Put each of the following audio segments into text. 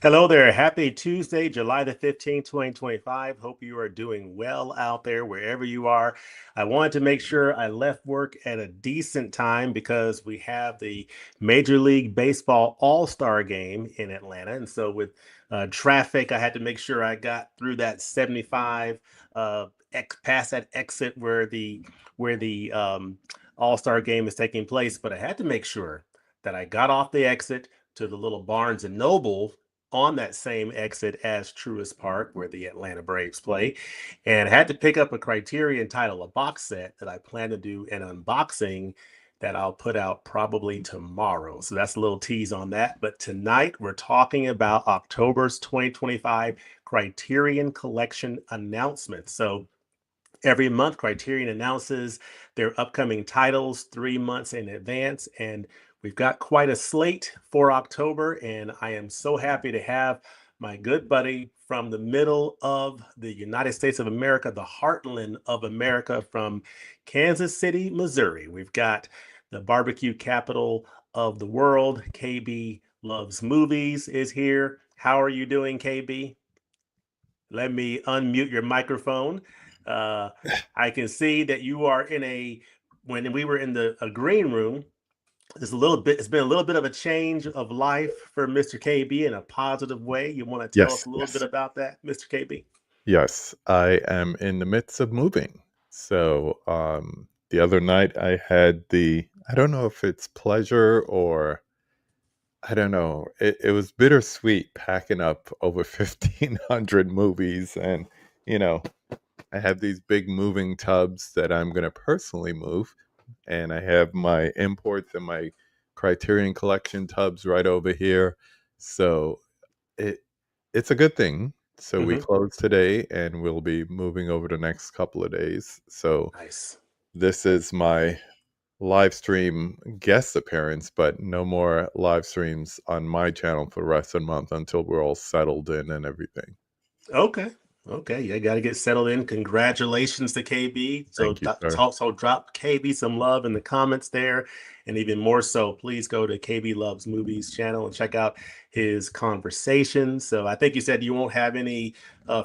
Hello there. Happy Tuesday, July the 15th, 2025. Hope you are doing well out there wherever you are. I wanted to make sure I left work at a decent time because we have the Major League Baseball All-Star game in Atlanta. And so with traffic, I had to make sure I got through that 75 past that exit where the All-Star game is taking place, but I had to make sure that I got off the exit to the little Barnes and Noble on that same exit as Truist Park, where the Atlanta Braves play, and had to pick up a Criterion title, a box set that I plan to do an unboxing that I'll put out probably tomorrow. So that's a little tease on that. But tonight we're talking about October's 2025 Criterion Collection announcements. So every month, Criterion announces their upcoming titles 3 months in advance, and we've got quite a slate for October. And I am so happy to have my good buddy from the middle of the United States of America, the heartland of America, from Kansas City, Missouri. We've got the barbecue capital of the world. KB Loves Movies is here. How are you doing, KB? Let me unmute your microphone. Uh, I can see that you are in when we were in the a green room, it's been a little bit of a change of life for Mr. KB in a positive way. You want to tell us Yes, a little bit yes, about that, Mr. KB? yes. I am in the midst of moving. So, the other night I had I don't know if it's pleasure or I don't know. It was bittersweet packing up over 1,500 movies. And, you know, I have these big moving tubs that I'm going to personally move. And I have my imports and my Criterion Collection tubs right over here. So, it it's a good thing. So we Hmm. close today and we'll be moving over the next couple of days. So Nice. this is my live stream guest appearance, but no more live streams on my channel for the rest of the month until we're all settled in and everything. Okay. Okay. You got to get settled in. Congratulations to KB. So, Thank you, sir. so drop KB some love in the comments there. And even more so, please go to KB Loves Movies channel and check out his conversations. So I think you said you won't have any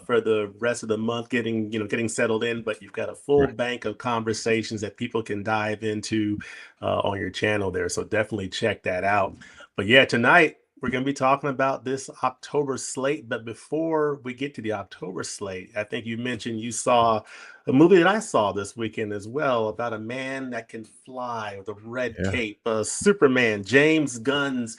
for the rest of the month getting settled in, but you've got a full Right. bank of conversations that people can dive into on your channel there. So definitely check that out. But yeah, tonight we're going to be talking about this October slate. But before we get to the October slate, I think you mentioned you saw a movie that I saw this weekend as well about a man that can fly with a red Yeah. cape, Superman, James Gunn's.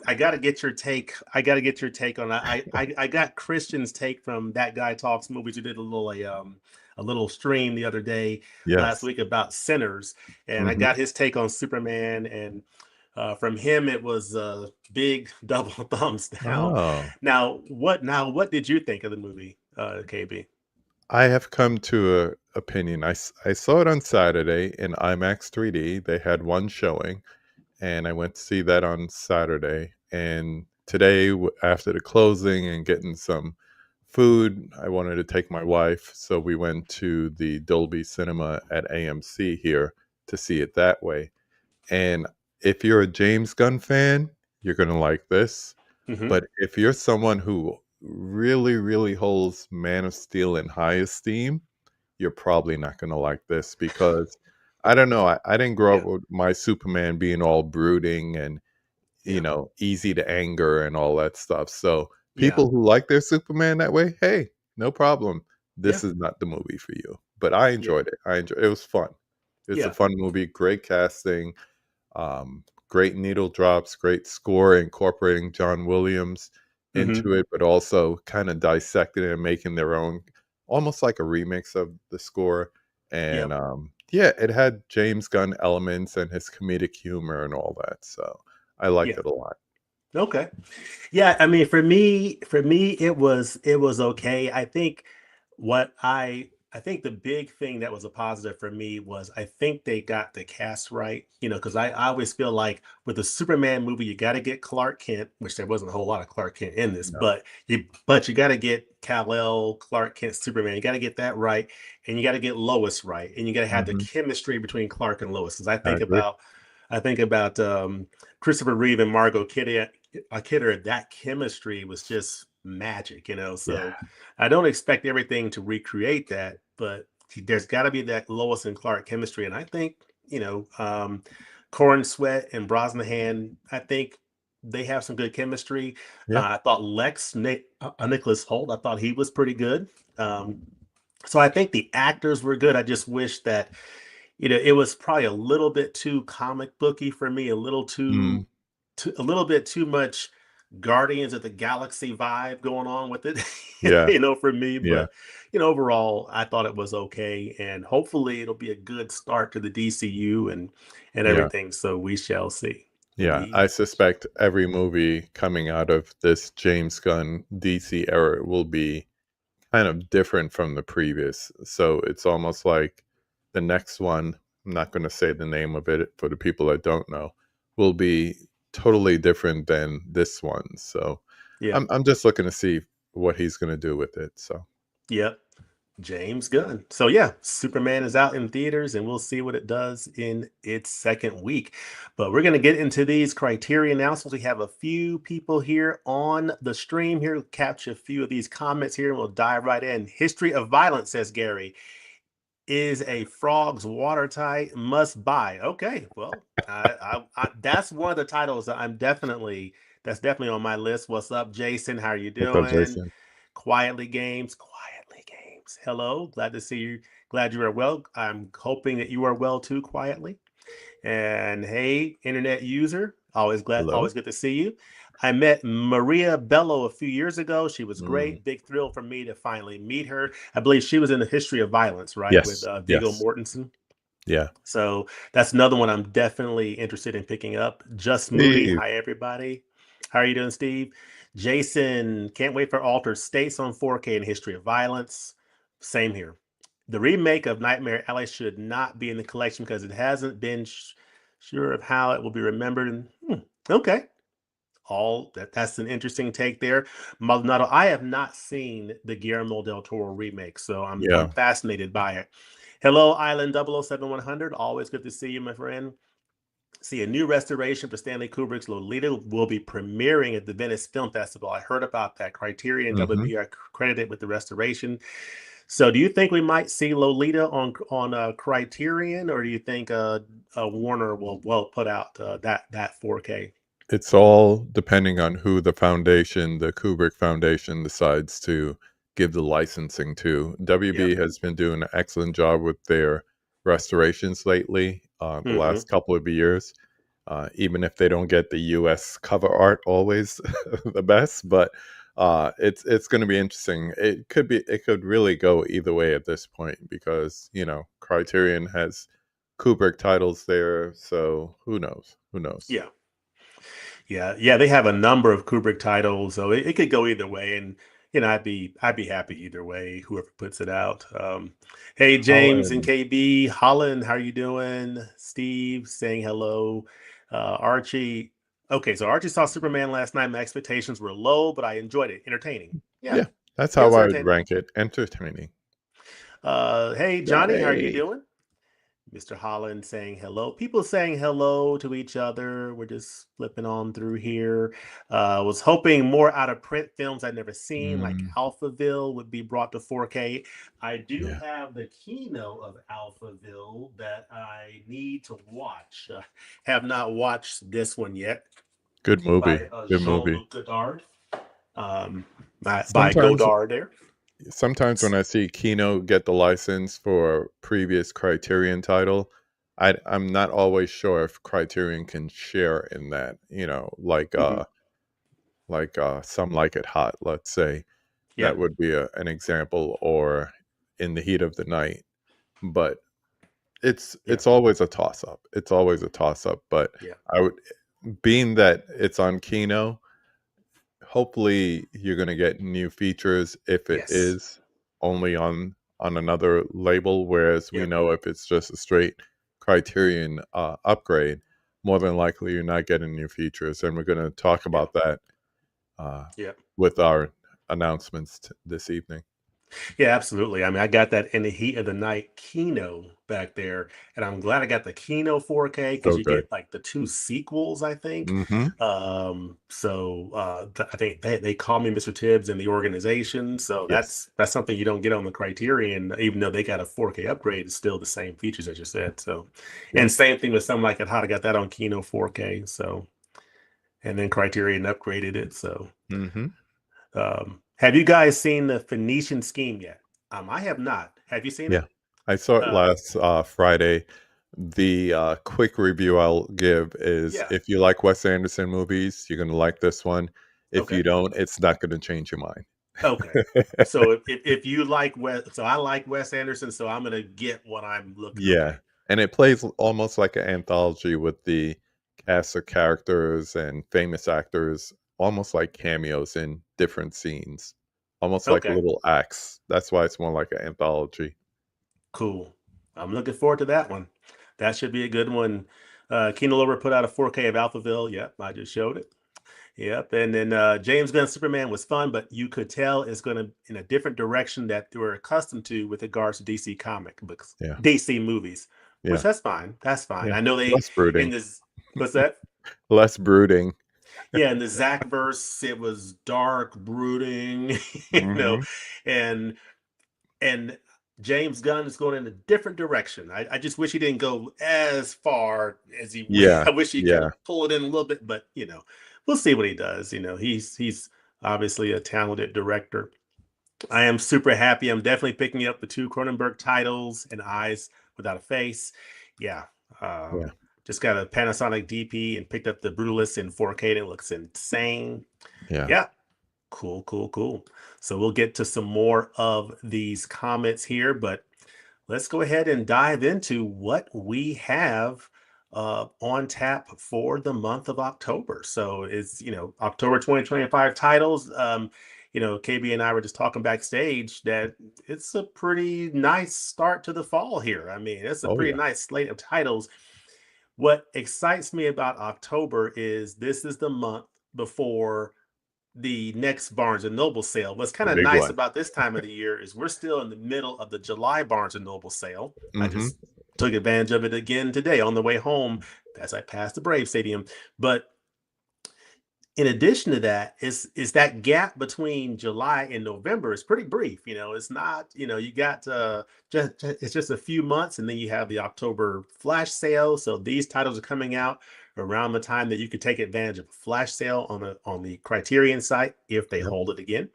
I got to get your take. I got to get your take on that. I got Christian's take from That Guy Talks Movies, who did a little stream the other day last Yes. week about Sinners, and I Hmm. got his take on Superman. And from him, it was big double thumbs down. Oh. Now what did you think of the movie, KB? I have come to a opinion. I saw it on Saturday in IMAX 3D. They had one showing and I went to see that on Saturday. And today, after the closing and getting some food, I wanted to take my wife, so we went to the Dolby Cinema at AMC here to see it that way. And if you're a James Gunn fan, you're gonna like this. Hmm. But if you're someone who really, really holds Man of Steel in high esteem, you're probably not going to like this because I don't know. I didn't grow up Yeah, with my Superman being all brooding and, yeah, easy to anger and all that stuff. So yeah, people who like their Superman that way, hey, no problem. yeah, This is not the movie for you. But I yeah, enjoyed it. It was fun. It's a yeah. fun movie, great casting, great needle drops, great score, incorporating John Williams Hmm. into it, but also kind of dissecting it and making their own, almost like a remix of the score. And Yep. yeah, it had James Gunn elements and his comedic humor and all that. So I liked Yeah. it a lot. Okay. Yeah, I mean, for me, it was okay. I think the big thing that was a positive for me was I think they got the cast right. Because I always feel like with a Superman movie, you got to get Clark Kent, which there wasn't a whole lot of Clark Kent in this, No. but you got to get Kal-El, Clark Kent, Superman. You got to get that right, and you got to get Lois right, and you got to have the Hmm. chemistry between Clark and Lois. Because I I think agree. about I think about Christopher Reeve and a kidder, that chemistry was just magic, you know. Yeah. So I don't expect everything to recreate that, but there's got to be that Lois and Clark chemistry. And I think, Corin Sweat and Brosnahan, I think they have some good chemistry. Yeah. I thought Nicholas Holt, I thought he was pretty good. Um, so I think the actors were good. I just wish that, it was probably a little bit too comic booky for me, a little Mm, a little bit too much Guardians of the Galaxy vibe going on with it, yeah. for me. Yeah. But overall, I thought it was okay, and hopefully, it'll be a good start to the DCU and Yeah. everything. So we shall see. Yeah. We, I suspect every movie coming out of this James Gunn DC era will be kind of different from the previous. So it's almost like the next one, I'm not going to say the name of it for the people that don't know, will be totally different than this one. So yeah, I'm just looking to see what he's going to do with it. So yep. James Gunn. So yeah, Superman is out in theaters and we'll see what it does in its second week. But we're going to get into these Criterion announcements. We have a few people here on the stream here. Capture a few of these comments here and we'll dive right in. History of Violence, says Gary, is a Frog's watertight must buy. Okay, well, that's one of the titles that that's definitely on my list. What's up, Jason? How are you what's up, doing? Jason? Quietly Games, Quietly Games. Hello, glad to see you. Glad you are well. I'm hoping that you are well too, quietly. And hey, internet user, Hello. always good to see you. I met Maria Bello a few years ago. She was Mm, great. Big thrill for me to finally meet her. I believe she was in the History of Violence, right, with yes. Viggo Yes. Mortensen. Yeah. So that's another one I'm definitely interested in picking up. Just Moody. Steve. Hi, everybody. How are you doing, Steve? Jason, can't wait for Altered States on 4K and History of Violence. Same here. The remake of Nightmare Alley should not be in the collection because it hasn't been sure of how it will be remembered. Okay. That's an interesting take there. Maldonado, I have not seen the Guillermo del Toro remake, so I'm Yeah. fascinated by it. Hello, Island 007-100. Always good to see you, my friend. See, a new restoration for Stanley Kubrick's Lolita will be premiering at the Venice Film Festival. I heard about that. Criterion Hmm. WB are credited with the restoration. So, do you think we might see Lolita on Criterion, or do you think Warner will put out that 4K? It's all depending on who the foundation, the Kubrick Foundation, decides to give the licensing to. Yep. WB has been doing an excellent job with their restorations lately, the Mm-hmm. last couple of years. Even if they don't get the U.S. cover art always the best, but it's going to be interesting. It could really go either way at this point because Criterion has Kubrick titles there, so who knows? Who knows? Yeah. Yeah. They have a number of Kubrick titles, so it could go either way. And I'd be happy either way, whoever puts it out. Hey, James and Holland. KB Holland, how are you doing? Steve saying hello. Archie. Okay, so Archie saw Superman last night. My expectations were low, but I enjoyed it. Entertaining. Yeah, Yeah, that's it how was I would entertaining. rank it. Entertaining. Hey, Johnny, how are you Johnny. doing? Mr. Holland saying hello. People saying hello to each other. We're just flipping on through here. Was hoping more out of print films I'd never seen, like Mm, Alphaville, would be brought to 4K. I do yeah, have the keynote of Alphaville that I need to watch. Have not watched this one yet good movie. by Good movie. Jean-Luc Godard. Um, by Sometimes, Godard there. sometimes when I see Kino get the license for a previous Criterion title, I'm not always sure if Criterion can share in that. Mhm. Some like it hot. Let's say Yeah, that would be an example, or in the heat of the night. But yeah, it's always a toss up. It's always a toss up. But yeah. I would, being that it's on Kino, hopefully you're going to get new features if it Yes. is only on another label, whereas we Yep. know if it's just a straight Criterion upgrade, more than likely you're not getting new features, and we're going to talk Yeah. about that uh, Yeah. with our announcements this evening. Yeah, absolutely. I mean, I got that in the heat of the night Kino back there, and I'm glad I got the Kino 4K because So you good. get like the two sequels, I think. Mhm. I think they call me Mr. Tibbs in the organization, so Yes. that's something you don't get on the Criterion, even though they got a 4K upgrade, it's still the same features as you said. So, Yep. and same thing with something like that. How I got that on Kino 4K. So, and then Criterion upgraded it. So, Mhm. have you guys seen the Phoenician Scheme yet? I have not. Have you seen Yeah. it? I saw it Uh, last, Friday. The, quick review I'll give is yeah. if you like Wes Anderson movies, you're gonna like this one. If you Okay. don't, it's not gonna change your mind. Okay. So if you like Wes, so I like Wes Anderson, so I'm gonna get what I'm looking. Yeah, Okay. and it plays almost like an anthology with the cast of characters and famous actors, almost like cameos in different scenes, almost like Okay. little acts. That's why it's more like an anthology. Cool. I'm looking forward to that one. That should be a good one. Kino Lorber put out a 4K of Alphaville. Yep, I just showed it. Yep, and then James Gunn Superman was fun, but you could tell it's going to in a different direction that we're accustomed to with regards to DC comic books, Yeah, DC movies, which yeah, that's fine. That's fine. yeah. I know they Less in brooding, this. What's that? less brooding. Yeah, in the Zach verse, it was dark, brooding, Mhm. and and James Gunn is going in a different direction. I just wish he didn't go as far as he. Yeah, I wish he kind yeah, of pull it in a little bit, but we'll see what he does. He's obviously a talented director. I am super happy. I'm definitely picking up the two Cronenberg titles and Eyes Without a Face. Yeah, yeah, just got a Panasonic DP and picked up the Brutalist in 4K. And it looks insane. yeah, Yeah, cool, cool, cool. So we'll get to some more of these comments here, but let's go ahead and dive into what we have on tap for the month of October. So it's, October 2025 titles. KB and I were just talking backstage that it's a pretty nice start to the fall here. I mean, it's a oh, pretty yeah, nice slate of titles. What excites me about October is this is the month before the next Barnes and Noble sale. What's kind the of big nice one. about this time of the year is we're still in the middle of the July Barnes and Noble sale. I Mhm. just took advantage of it again today on the way home as I passed the Brave Stadium. But in addition to that, is that gap between July and November is pretty brief. It's not, you got it's just a few months, and then you have the October flash sale. So these titles are coming out around the time that you could take advantage of a flash sale on the Criterion site if they Yep, hold it again,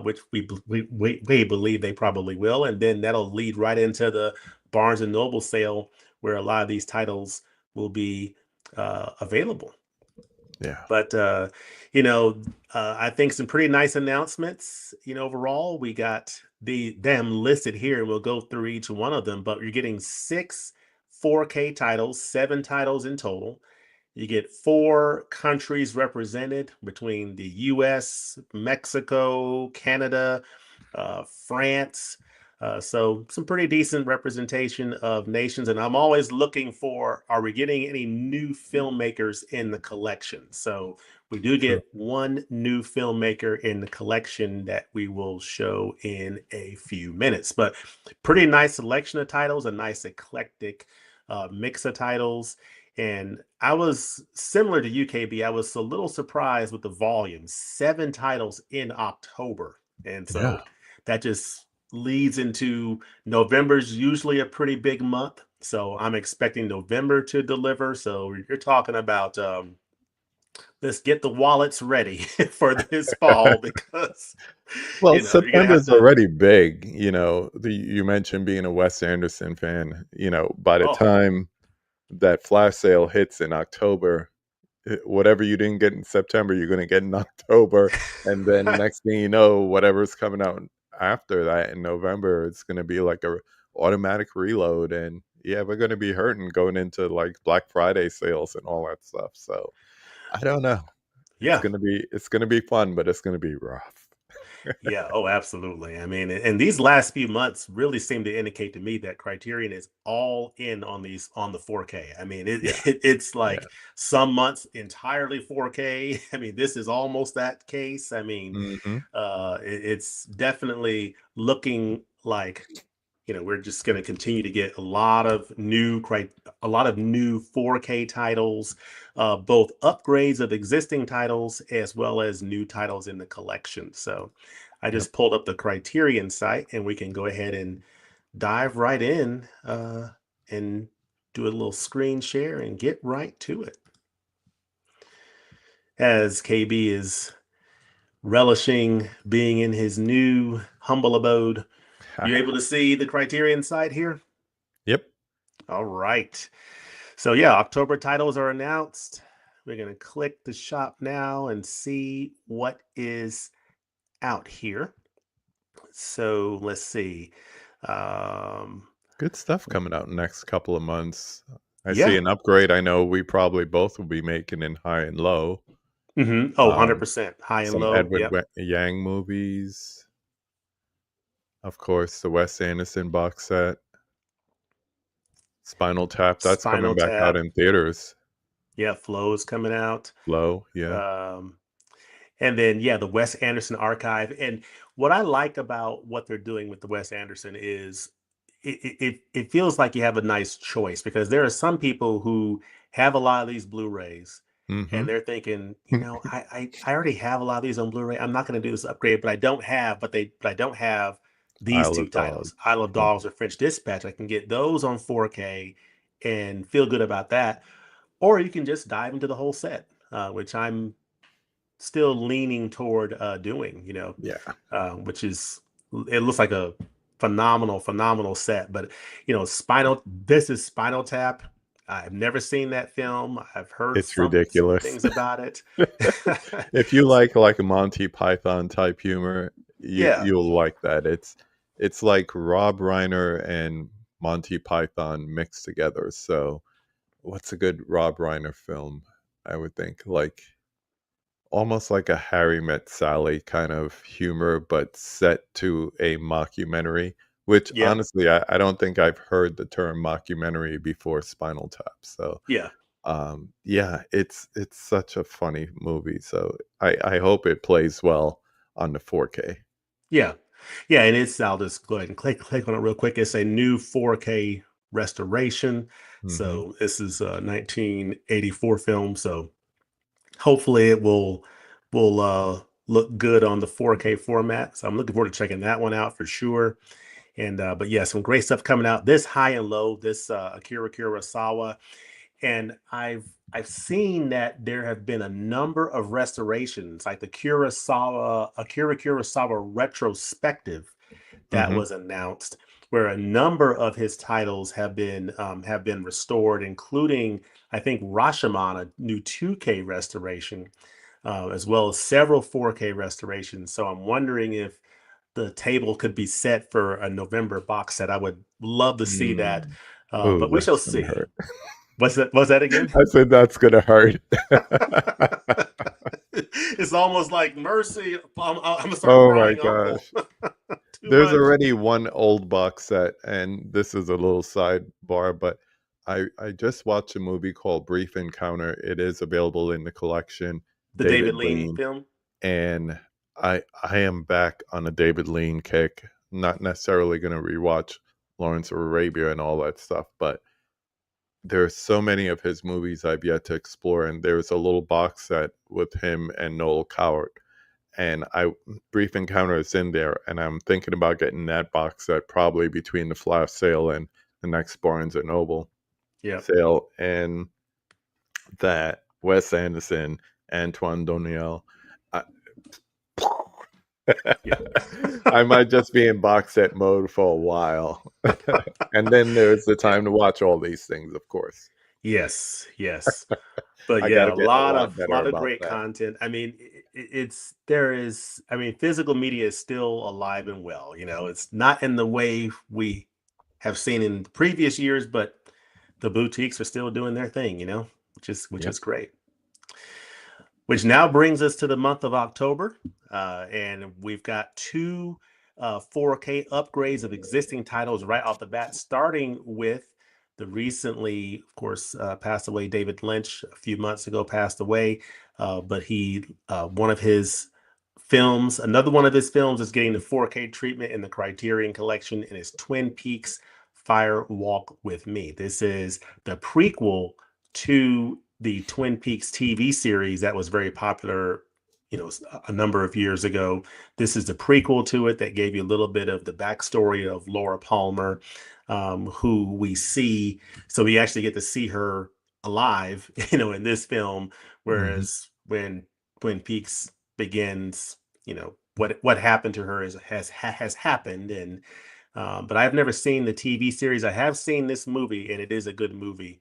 which we believe they probably will, and then that'll lead right into the Barnes and Noble sale where a lot of these titles will be available. yeah, But I think some pretty nice announcements. Overall, we got them listed here, and we'll go through each one of them. But you're getting six 4K titles, seven titles in total. You get four countries represented between the US, Mexico, Canada, France. So some pretty decent representation of nations. And I'm always looking for, are we getting any new filmmakers in the collection? So we do true. get one new filmmaker in the collection that we will show in a few minutes. But pretty nice selection of titles, a nice eclectic mix of titles. And I was similar to UKB. I was a little surprised with the volume, seven titles in October. And Yeah. so that just leads into November's usually a pretty big month. So I'm expecting November to deliver. So you're talking about let's get the wallets ready for this fall because Well, you're gonna have September's to. already big, you mentioned being a Wes Anderson fan, by the Oh, time that flash sale hits in October, whatever you didn't get in September, you're gonna get in October, and then next thing you know, whatever's coming out after that in November, it's gonna be like a automatic reload, and yeah, we're gonna be hurting going into, like, Black Friday sales and all that stuff, so I don't know. It's yeah. gonna be it's gonna be fun, but it's gonna be rough. Yeah, oh, absolutely. I mean, and these last few months really seem to indicate to me that Criterion is all in on these on the 4K. I mean, Yeah, it's yeah. like some months entirely 4K. I mean, this is almost that case. I mean, Mhm. it's definitely looking like we're just going to continue to get a lot of new 4K titles, both upgrades of existing titles as well as new titles in the collection. So I Yep. just pulled up the Criterion site and we can go ahead and dive right in and do a little screen share and get right to it. As KB is relishing being in his new humble abode, you able to see the Criterion site here? Yep. All right. So yeah, October titles are announced. We're going to click the shop now and see what is out here. So let's see. Um, Good stuff coming out in the next couple of months. I see yeah. an upgrade I know we probably both will be making in High and Low. Oh, Um, 100%. High and some low. Edward Yep. Yang movies. Of course, the Wes Anderson box set. Spinal Tap, that's coming Spinal back out Tap. in theaters. Yeah. Flow is coming out. Low, yeah. Um, And then, yeah, the Wes Anderson archive. And what I like about what they're doing with the Wes Anderson is it feels like you have a nice choice because there are some people who have a lot of these Blu-rays and Mhm. they're thinking, I already have a lot of these on Blu-ray. I'm not going to do this upgrade, but I don't have these Isle two of Dogs. titles, Isle of Mhm. Dogs or French Dispatch. I can get those on 4K and feel good about that. Or you can just dive into the whole set, which I'm still leaning toward doing, Yeah, which is it looks like a phenomenal set. But this is Spinal Tap. I've never seen that film. I've heard it's some ridiculous. things about it. If you like a Monty Python type humor, Yeah, you'll like that. It's like Rob Reiner and Monty Python mixed together. So, what's a good Rob Reiner film? I would think like almost like a Harry Met Sally kind of humor, but set to a mockumentary. Which yep, honestly, I don't think I've heard the term mockumentary before Spinal Tap. So yeah, yeah, it's such a funny movie. So I hope it plays well on the 4K. yeah, yeah. And I'll just go ahead and click on it real quick. It's a new 4K restoration. Hmm. So this is a 1984 film. So hopefully it will look good on the 4K format. So I'm looking forward to checking that one out for sure. And but yeah, some great stuff coming out. This High and Low, this Akira Kurosawa, and I've seen that there have been a number of restorations, like the Akira Kurosawa retrospective that Hmm. was announced, where a number of his titles have been restored, including I think Rashomon, a new 2K restoration, as well as several 4K restorations. So I'm wondering if the table could be set for a November box set. I would love to see that, Mm. Oh, but we shall that's gonna see. hurt. What's that? Was that again? I said that's gonna hurt. It's almost like mercy. I'm gonna start Oh my crying, Uncle. gosh. Too There's much. already one old box set, and this is a little sidebar, but I just watched a movie called Brief Encounter. It is available in the collection, The David David Lean Lean, film. and I am back on a David Lean kick. Not necessarily going to rewatch Lawrence of Arabia and all that stuff, but there's so many of his movies I've yet to explore, and there's a little box set with him and Noel Coward, and I Brief Encounter is in there, and I'm thinking about getting that box set probably between the flash sale and the next Barnes and Noble Yeah, sale, and that Wes Anderson, Antoine Doniel. I, yeah. I might just be in box set mode for a while, and then there's the Yeah. time to watch all these things. Of course, Yes, yes. But I got yeah, to get a lot better lot of about great that. content. I mean, it's there is. I mean, physical media is still alive and well. It's not in the way we have seen in previous years, but the boutiques are still doing their thing. Which is Yep. great. Which now brings us to the month of October. And we've got two 4K upgrades of existing titles right off the bat, starting with the recently, of course, passed away David Lynch a few months ago, passed away. But one of his films, another one of his films is getting the 4K treatment in the Criterion Collection, and it's Twin Peaks Fire Walk with Me. This is the prequel to the Twin Peaks TV series that was very popular, a number of years ago. This is the prequel to it that gave you a little bit of the backstory of Laura Palmer, who we see. So we actually get to see her alive, in this film. Mhm. Whereas when Twin Peaks begins, what happened to her has happened. And but I've never seen the TV series. I have seen this movie, and it is a good movie.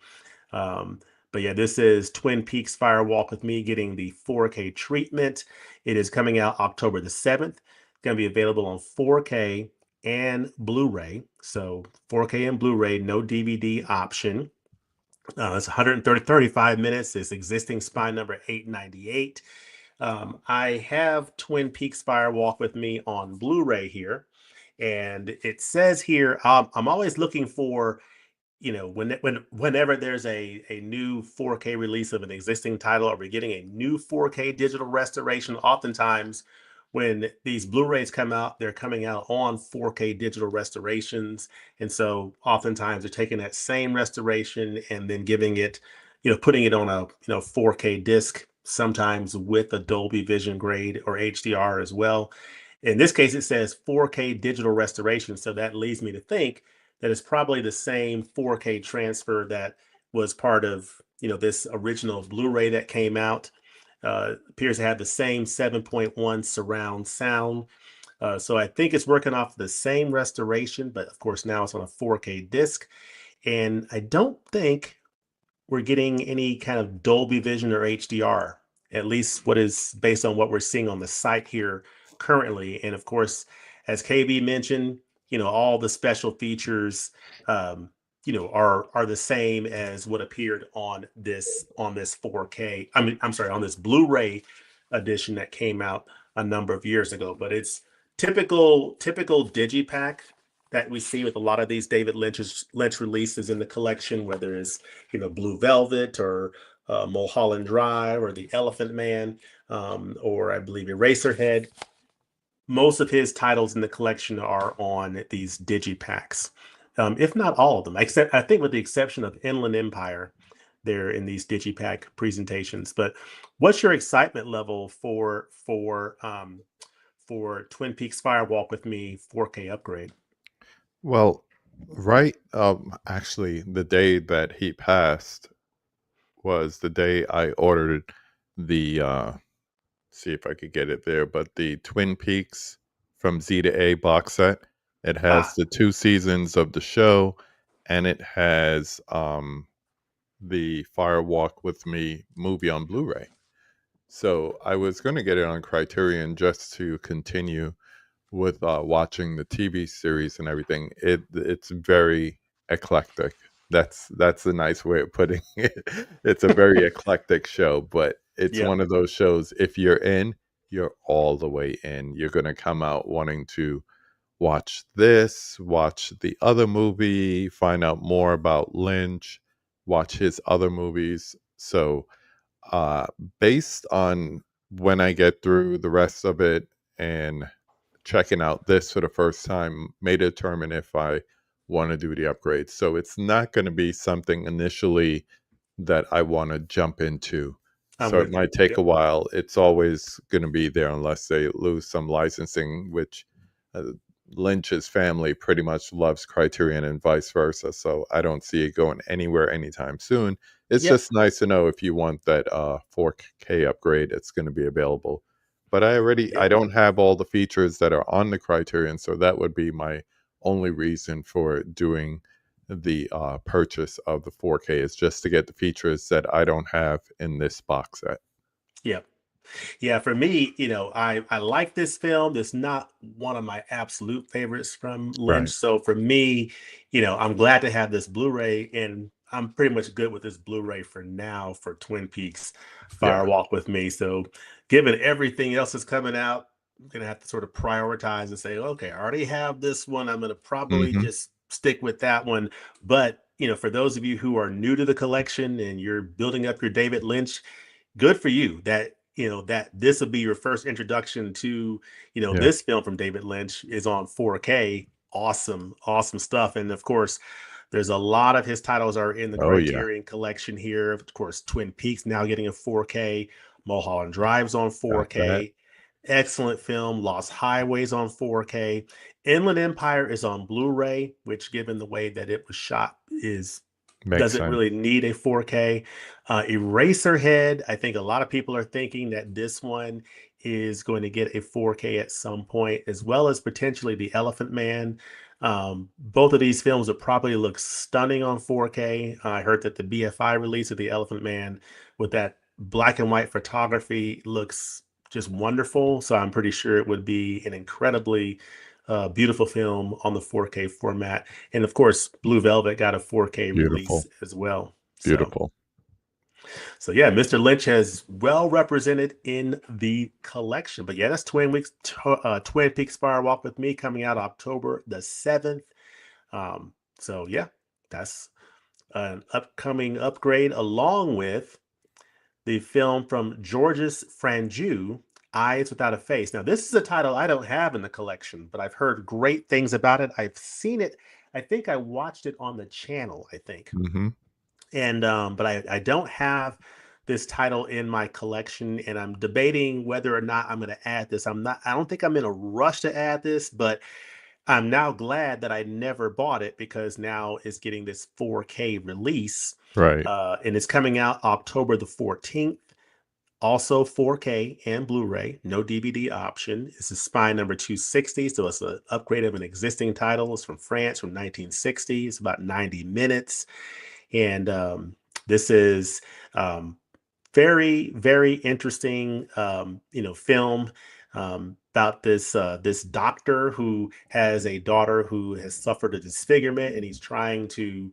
Um, but yeah, this is Twin Peaks Fire Walk with Me getting the 4K treatment. It is coming out October the 7th. It's going to be available on 4K and Blu-ray. So 4K and Blu-ray, no DVD option. It's 35 minutes. It's existing spine number 898. I have Twin Peaks Fire Walk with Me on Blu-ray here. And it says here, I'm always looking for, whenever there's a new 4K release of an existing title, or we're getting a new 4K digital restoration. Oftentimes when these Blu-rays come out, they're coming out on 4K digital restorations. And so oftentimes they're taking that same restoration and then giving it, putting it on a 4K disc, sometimes with a Dolby Vision grade or HDR as well. In this case, it says 4K digital restoration. So that leads me to think that it's probably the same 4K transfer that was part of, this original Blu-ray that came out. Appears to have the same 7.1 surround sound. So I think it's working off the same restoration, but of course now it's on a 4K disc. And I don't think we're getting any kind of Dolby Vision or HDR, at least what is based on what we're seeing on the site here currently. And of course, as KB mentioned, all the special features, are the same as what appeared on this 4K. I mean, I'm sorry, on this Blu-ray edition that came out a number of years ago. But it's typical digipack that we see with a lot of these David Lynch releases in the collection, whether it's Blue Velvet or Mulholland Drive or The Elephant Man, or I believe Eraserhead. Most of his titles in the collection are on these digipacks, if not all of them. Except I think with the exception of Inland Empire, they're in these digipack presentations. But what's your excitement level for Twin Peaks Firewalk with Me 4K upgrade? Well, right, actually, the day that he passed was the day I ordered the, see if I could get it there, but the Twin Peaks from Z to A box set. It has Ah, the 2 seasons of the show, and it has, the Fire Walk with Me movie on Blu-ray. So I was gonna get it on Criterion just to continue with watching the TV series and everything. It's very eclectic. That's a nice way of putting it. It's a very eclectic show, but it's yep. one of those shows. If you're in, you're all the way in. You're gonna come out wanting to watch this, watch the other movie, find out more about Lynch, watch his other movies. So uh, based on when I get through the rest of it and checking out this for the first time, may determine if I want to do the upgrade. So it's not going to be something initially that I want to jump into. I'm So it with you. might take a Yep. while. It's always going to be there unless they lose some licensing, which uh, Lynch's family pretty much loves Criterion and vice versa. So I don't see it going anywhere anytime soon. It's Yep. just nice to know if you want that 4K upgrade, it's going to be available. But I Yep. don't have all the features that are on the Criterion, so that would be my only reason for doing the purchase of the 4K is just to get the features that I don't have in this box set. Yep. Yeah, for me, I like this film. It's not one of my absolute favorites from Lynch. Right. So for me, I'm glad to have this Blu-ray, and I'm pretty much good with this Blu-ray for now for Twin Peaks Yeah. Firewalk with Me. So given everything else that's coming out, gonna have to sort of prioritize and say, okay, I already have this one. I'm gonna probably Mhm. just stick with that one. But for those of you who are new to the collection and you're building up your David Lynch, good for you that that this will be your first introduction to Yeah. this film from David Lynch is on 4K. Awesome stuff. And of course, there's a lot of his titles are in the Oh, yeah. Criterion Collection here. Of course, Twin Peaks now getting a 4K. Mulholland Drive's on Got that. 4K. Excellent film. Lost Highways on 4K. Inland Empire is on Blu-ray, which, given the way that it was shot, is Makes doesn't sense. really need a 4K. Eraserhead, I think a lot of people are thinking that this one is going to get a 4K at some point, as well as potentially The Elephant Man. Both of these films would probably look stunning on 4K. I heard that the BFI release of The Elephant Man with that black and white photography looks just wonderful. So I'm pretty sure it would be an incredibly beautiful film on the 4K format. And of course, Blue Velvet got a 4K release Beautiful. as well. So, Beautiful. so yeah, Mr. Lynch has well represented in the collection. But yeah, that's Twin Peaks Fire Walk with Me coming out October the 7th. So yeah, that's an upcoming upgrade along with the film from Georges Franju, Eyes Without a Face. Now, this is a title I don't have in the collection, but I've heard great things about it. I've seen it. I think I watched it on the channel, I think. Mhm. And but I don't have this title in my collection, and I'm debating whether or not I'm going to add this. I don't think I'm in a rush to add this, but I'm now glad that I never bought it because now it's getting this 4K release. Right. And it's coming out October the 14th. Also 4K and Blu-ray, no DVD option. This is Spine number 260, so it's an upgrade of an existing title. It's from France from 1960. It's about 90 minutes, and this is um, very interesting film about this doctor who has a daughter who has suffered a disfigurement, and he's trying to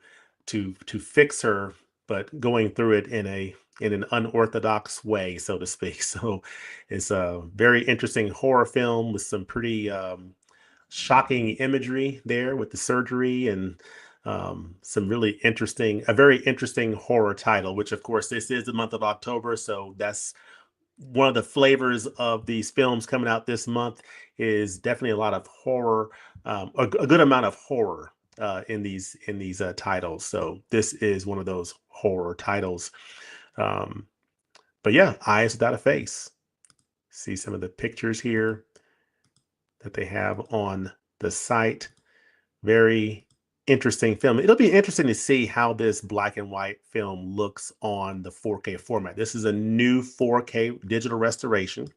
fix her, but going through it in an unorthodox way, so to speak. So it's a very interesting horror film with some pretty shocking imagery there with the surgery, and a very interesting horror title, which of course this is the month of October. So that's one of the flavors of these films coming out this month is definitely a lot of horror, a good amount of horror in these titles. So this is one of those horror titles. Um, but yeah, Eyes Without a Face. See some of the pictures here that they have on the site. Very interesting film. It'll be interesting to see how this black and white film looks on the 4K format. This is a new 4K digital restoration,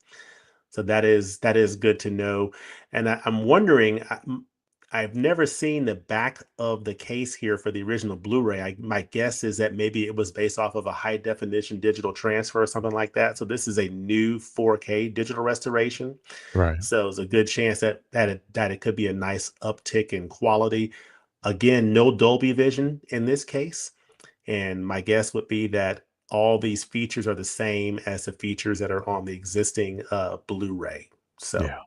so that is good to know. And I'm wondering, I've never seen the back of the case here for the original Blu-ray. My guess is that maybe it was based off of a high definition digital transfer or something like that. So this is a new 4K digital restoration. Right. So there's a good chance that it could be a nice uptick in quality. Again, no Dolby Vision in this case, and my guess would be that all these features are the same as the features that are on the existing Blu-ray. So Yeah.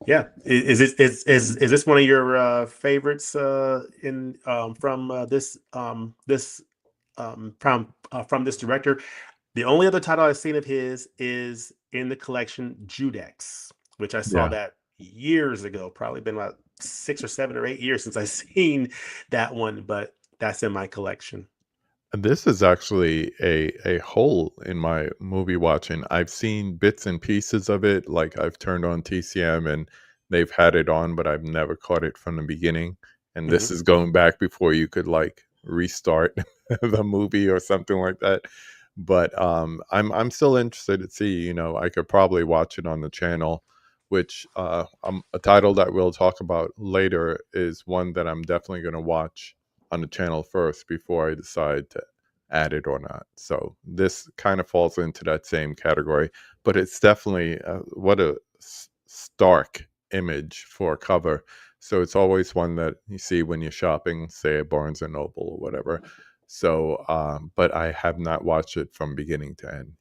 yeah, is this one of your favorites in from from this director? The only other title I've seen of his is in the collection Judex, which I saw Yeah. that years ago. Probably been about 6 or 7 or 8 years since I've seen that one, but that's in my collection. And this is actually a hole in my movie watching. I've seen bits and pieces of it, like I've turned on TCM and they've had it on, but I've never caught it from the beginning. And this Mhm. is going back before you could like restart the movie or something like that. But I'm still interested to see. I could probably watch it on the channel, which a title that we'll talk about later is one that I'm definitely going to watch on the channel first before I decide to add it or not. So this kind of falls into that same category, but it's definitely what a stark image for a cover. So it's always one that you see when you're shopping, say at Barnes and Noble or whatever. So, but I have not watched it from beginning to end.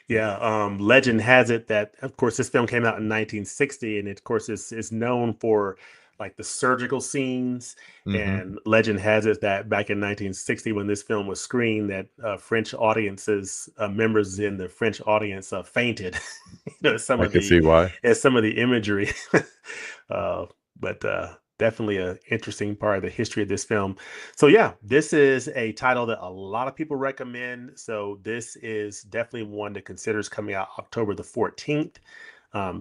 Yeah, legend has it that, of course, this film came out in 1960, and it, of course, is known for like the surgical scenes. Hmm. And legend has it that back in 1960, when this film was screened, that French audiences, members in the French audience, fainted. Some I of can see why. some of the imagery. uh, but definitely a interesting part of the history of this film. So yeah, this is a title that a lot of people recommend. So this is definitely one to consider, is coming out October the 14th.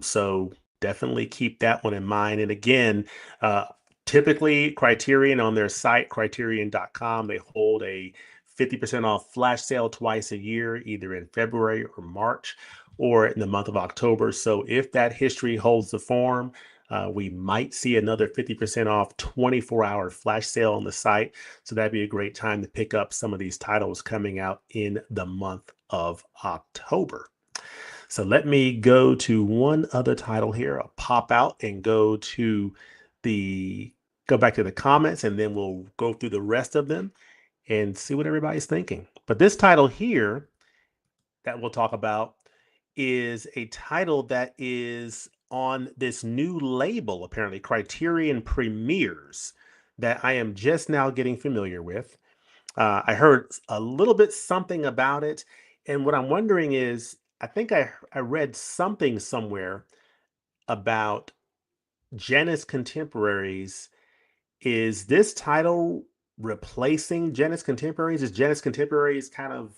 So definitely keep that one in mind. And again, uh, typically Criterion on their site, criterion.com, they hold a 50% off flash sale twice a year, either in February or March or in the month of October. So if that history holds the form, we might see another 50% off 24-hour flash sale on the site. So that'd be a great time to pick up some of these titles coming out in the month of October. So let me go to one other title here. I'll pop out and the go back to the comments, and then we'll go through the rest of them and see what everybody's thinking. But this title here that we'll talk about is a title that is on this new label, apparently Criterion Premieres, that I am just now getting familiar with. I heard a little bit something about it, and what I'm wondering is, I think I read something somewhere about Janus Contemporaries. Is this title replacing Janus Contemporaries? Is Janus Contemporaries kind of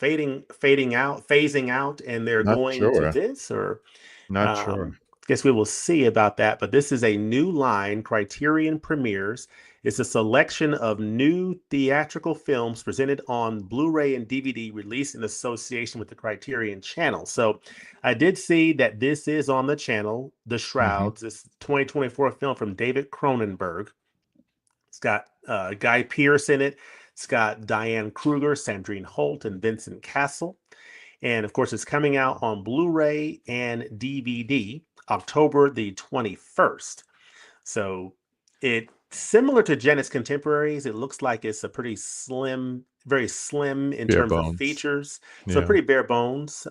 phasing out, and they're Not going to sure. this? Or Not sure. guess we will see about that. But this is a new line, Criterion Premieres. It's a selection of new theatrical films presented on Blu-ray and DVD, released in association with the Criterion channel. So I did see that this is on the channel, The Hmm. Shrouds. This 2024 film from David Cronenberg. It's got Guy Pearce in it. It's got Diane Kruger, Sandrine Holt, and Vincent Castle. And of course, it's coming out on Blu ray and DVD October the 21st. So it similar to Janet's Contemporaries. It looks like it's a pretty slim, very slim in Bare terms of bones. features. So Yeah. pretty bare bones.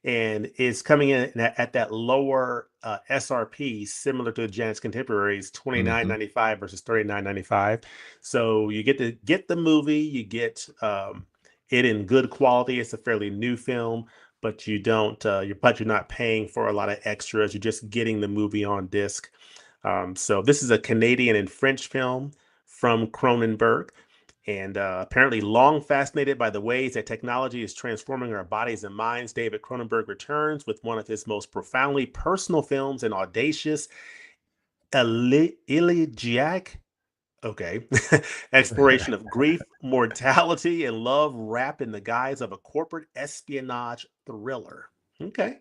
And is coming in at that lower SRP, similar to Janet's Contemporaries, Hmm. 29.95 versus 39.95. So you get to get the movie, you get it in good quality. It's a fairly new film, but you don't you're not paying for a lot of extras. You're just getting the movie on disc. So this is a Canadian and French film from Cronenberg. And apparently, long fascinated by the ways that technology is transforming our bodies and minds, David Cronenberg returns with one of his most profoundly personal films, an audacious, elegiac, okay, exploration of grief, mortality, and love, wrapped in the guise of a corporate espionage thriller. Okay.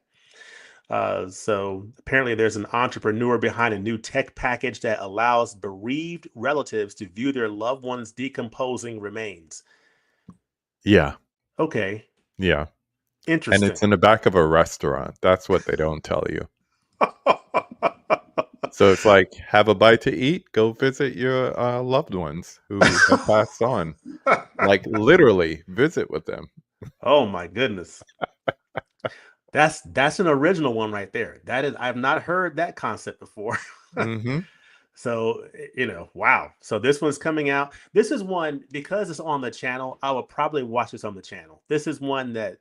So apparently, there's an entrepreneur behind a new tech package that allows bereaved relatives to view their loved ones' decomposing remains. Yeah. Okay, Yeah. And it's interesting. in the back of a restaurant. That's what they don't tell you. So it's like, have a bite to eat, go visit your loved ones who have passed on. Like, literally, visit with them. Oh my goodness. That's an original one right there. That is, I've not heard that concept before. Hmm. So, wow. So this one's coming out. This is one, because it's on the channel, I will probably watch this on the channel. This is one that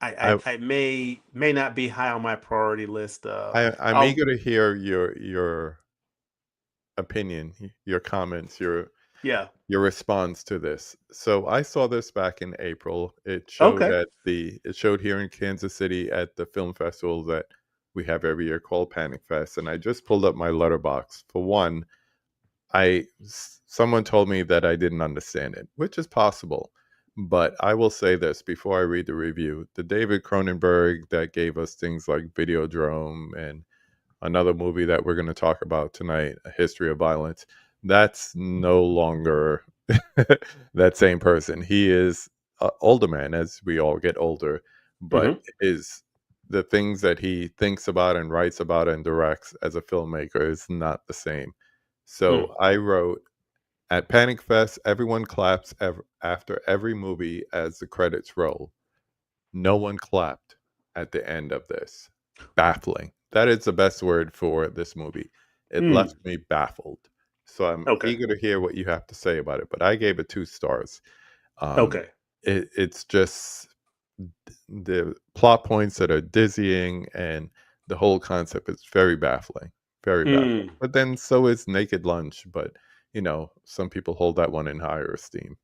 I, I may not be high on my priority list. I'm I'll eager to hear your opinion, your comments, Yeah. your response to this. So I saw this back in April. Okay. It showed here in Kansas City at the film festival that we have every year called Panic Fest, and I just pulled up my letterbox. For one, someone told me that I didn't understand it, which is possible. But I will say this before I read the review: the David Cronenberg that gave us things like Videodrome and another movie that we're going to talk about tonight, A History of Violence, that's no longer that same person. He is an older man, as we all get older, but Hmm. is the things that he thinks about and writes about and directs as a filmmaker is not the same. So Mm. I wrote, at Panic Fest, everyone claps after every movie as the credits roll. No one clapped at the end of this. Baffling. That is the best word for this movie. It Hmm. left me baffled. So I'm Okay. eager to hear what you have to say about it. But I gave it 2 stars. Um, Okay. it's just the plot points that are dizzying, and the whole concept is very baffling, very baffling. Hmm. But then so is Naked Lunch. But some people hold that one in higher esteem.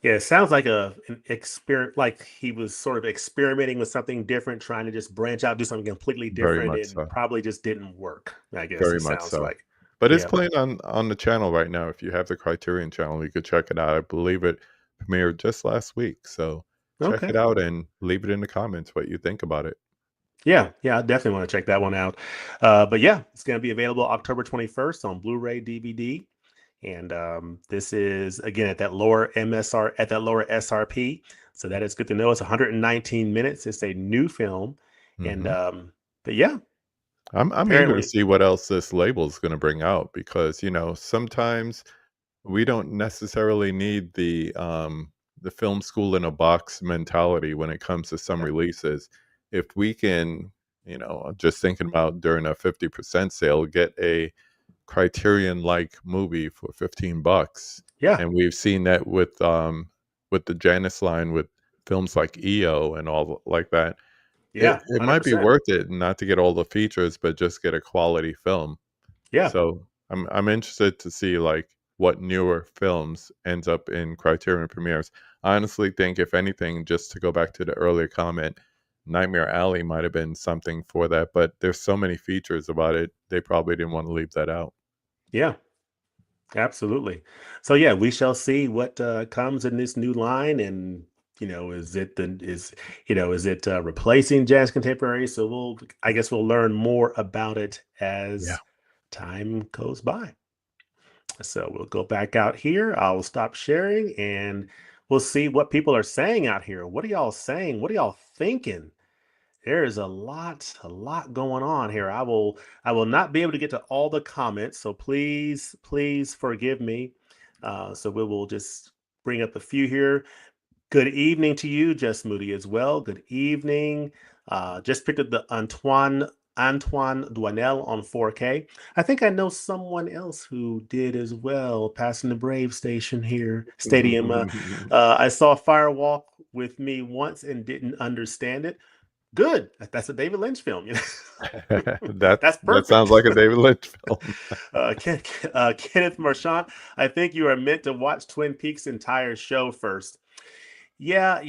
Yeah, it sounds like an experiment, like he was sort of experimenting with something different, trying to just branch out, do something completely Very different, much and so. probably just didn't work. I guess Very it much sounds so. like. But it's Yeah. playing on the channel right now. If you have the Criterion channel, you could check it out. I believe it premiered just last week. So check it Okay. out and leave it in the comments what you think about it. Yeah. Yeah. I definitely want to check that one out. But yeah, it's going to be available October 21st on Blu-ray, DVD. And this is again at that lower MSR at that lower SRP. So that is good to know. It's 119 minutes. It's a new film. And Hmm. but yeah, I'm eager to apparently, see what else this label is going to bring out because sometimes we don't necessarily need the film school in a box mentality when it comes to some yeah, releases. If we can, just thinking about during a 50% sale, get a Criterion like movie for 15 bucks. yeah, And we've seen that with the Janus line with films like EO and all like that. It yeah, it might be 100%. worth it not to get all the features, but just get a quality film. Yeah, So I'm interested to see like what newer films ends up in Criterion premieres. I honestly think if anything, just to go back to the earlier comment, Nightmare Alley might have been something for that, but there's so many features about it, they probably didn't want to leave that out. yeah, absolutely. So yeah, we shall see what comes in this new line, and is it replacing jazz contemporary? So I guess we'll learn more about it Yeah. as time goes by. So we'll go back out here. I'll stop sharing, and we'll see what people are saying out here. What are y'all saying? What are y'all thinking? There is a lot going on here. I will not be able to get to all the comments, so please forgive me. So we will just bring up a few here. Good evening to you, Just Moody, as well. Good evening. Just picked up the Antoine Duanel on 4K. I think I know someone else who did as well, passing the Brave station here, stadium. I saw Firewalk with me once and didn't understand it. Good. That's a David Lynch film. That's That sounds perfect. like a David Lynch film. Kenneth Marchand, I think you are meant to watch Twin Peaks' entire show first. Yeah,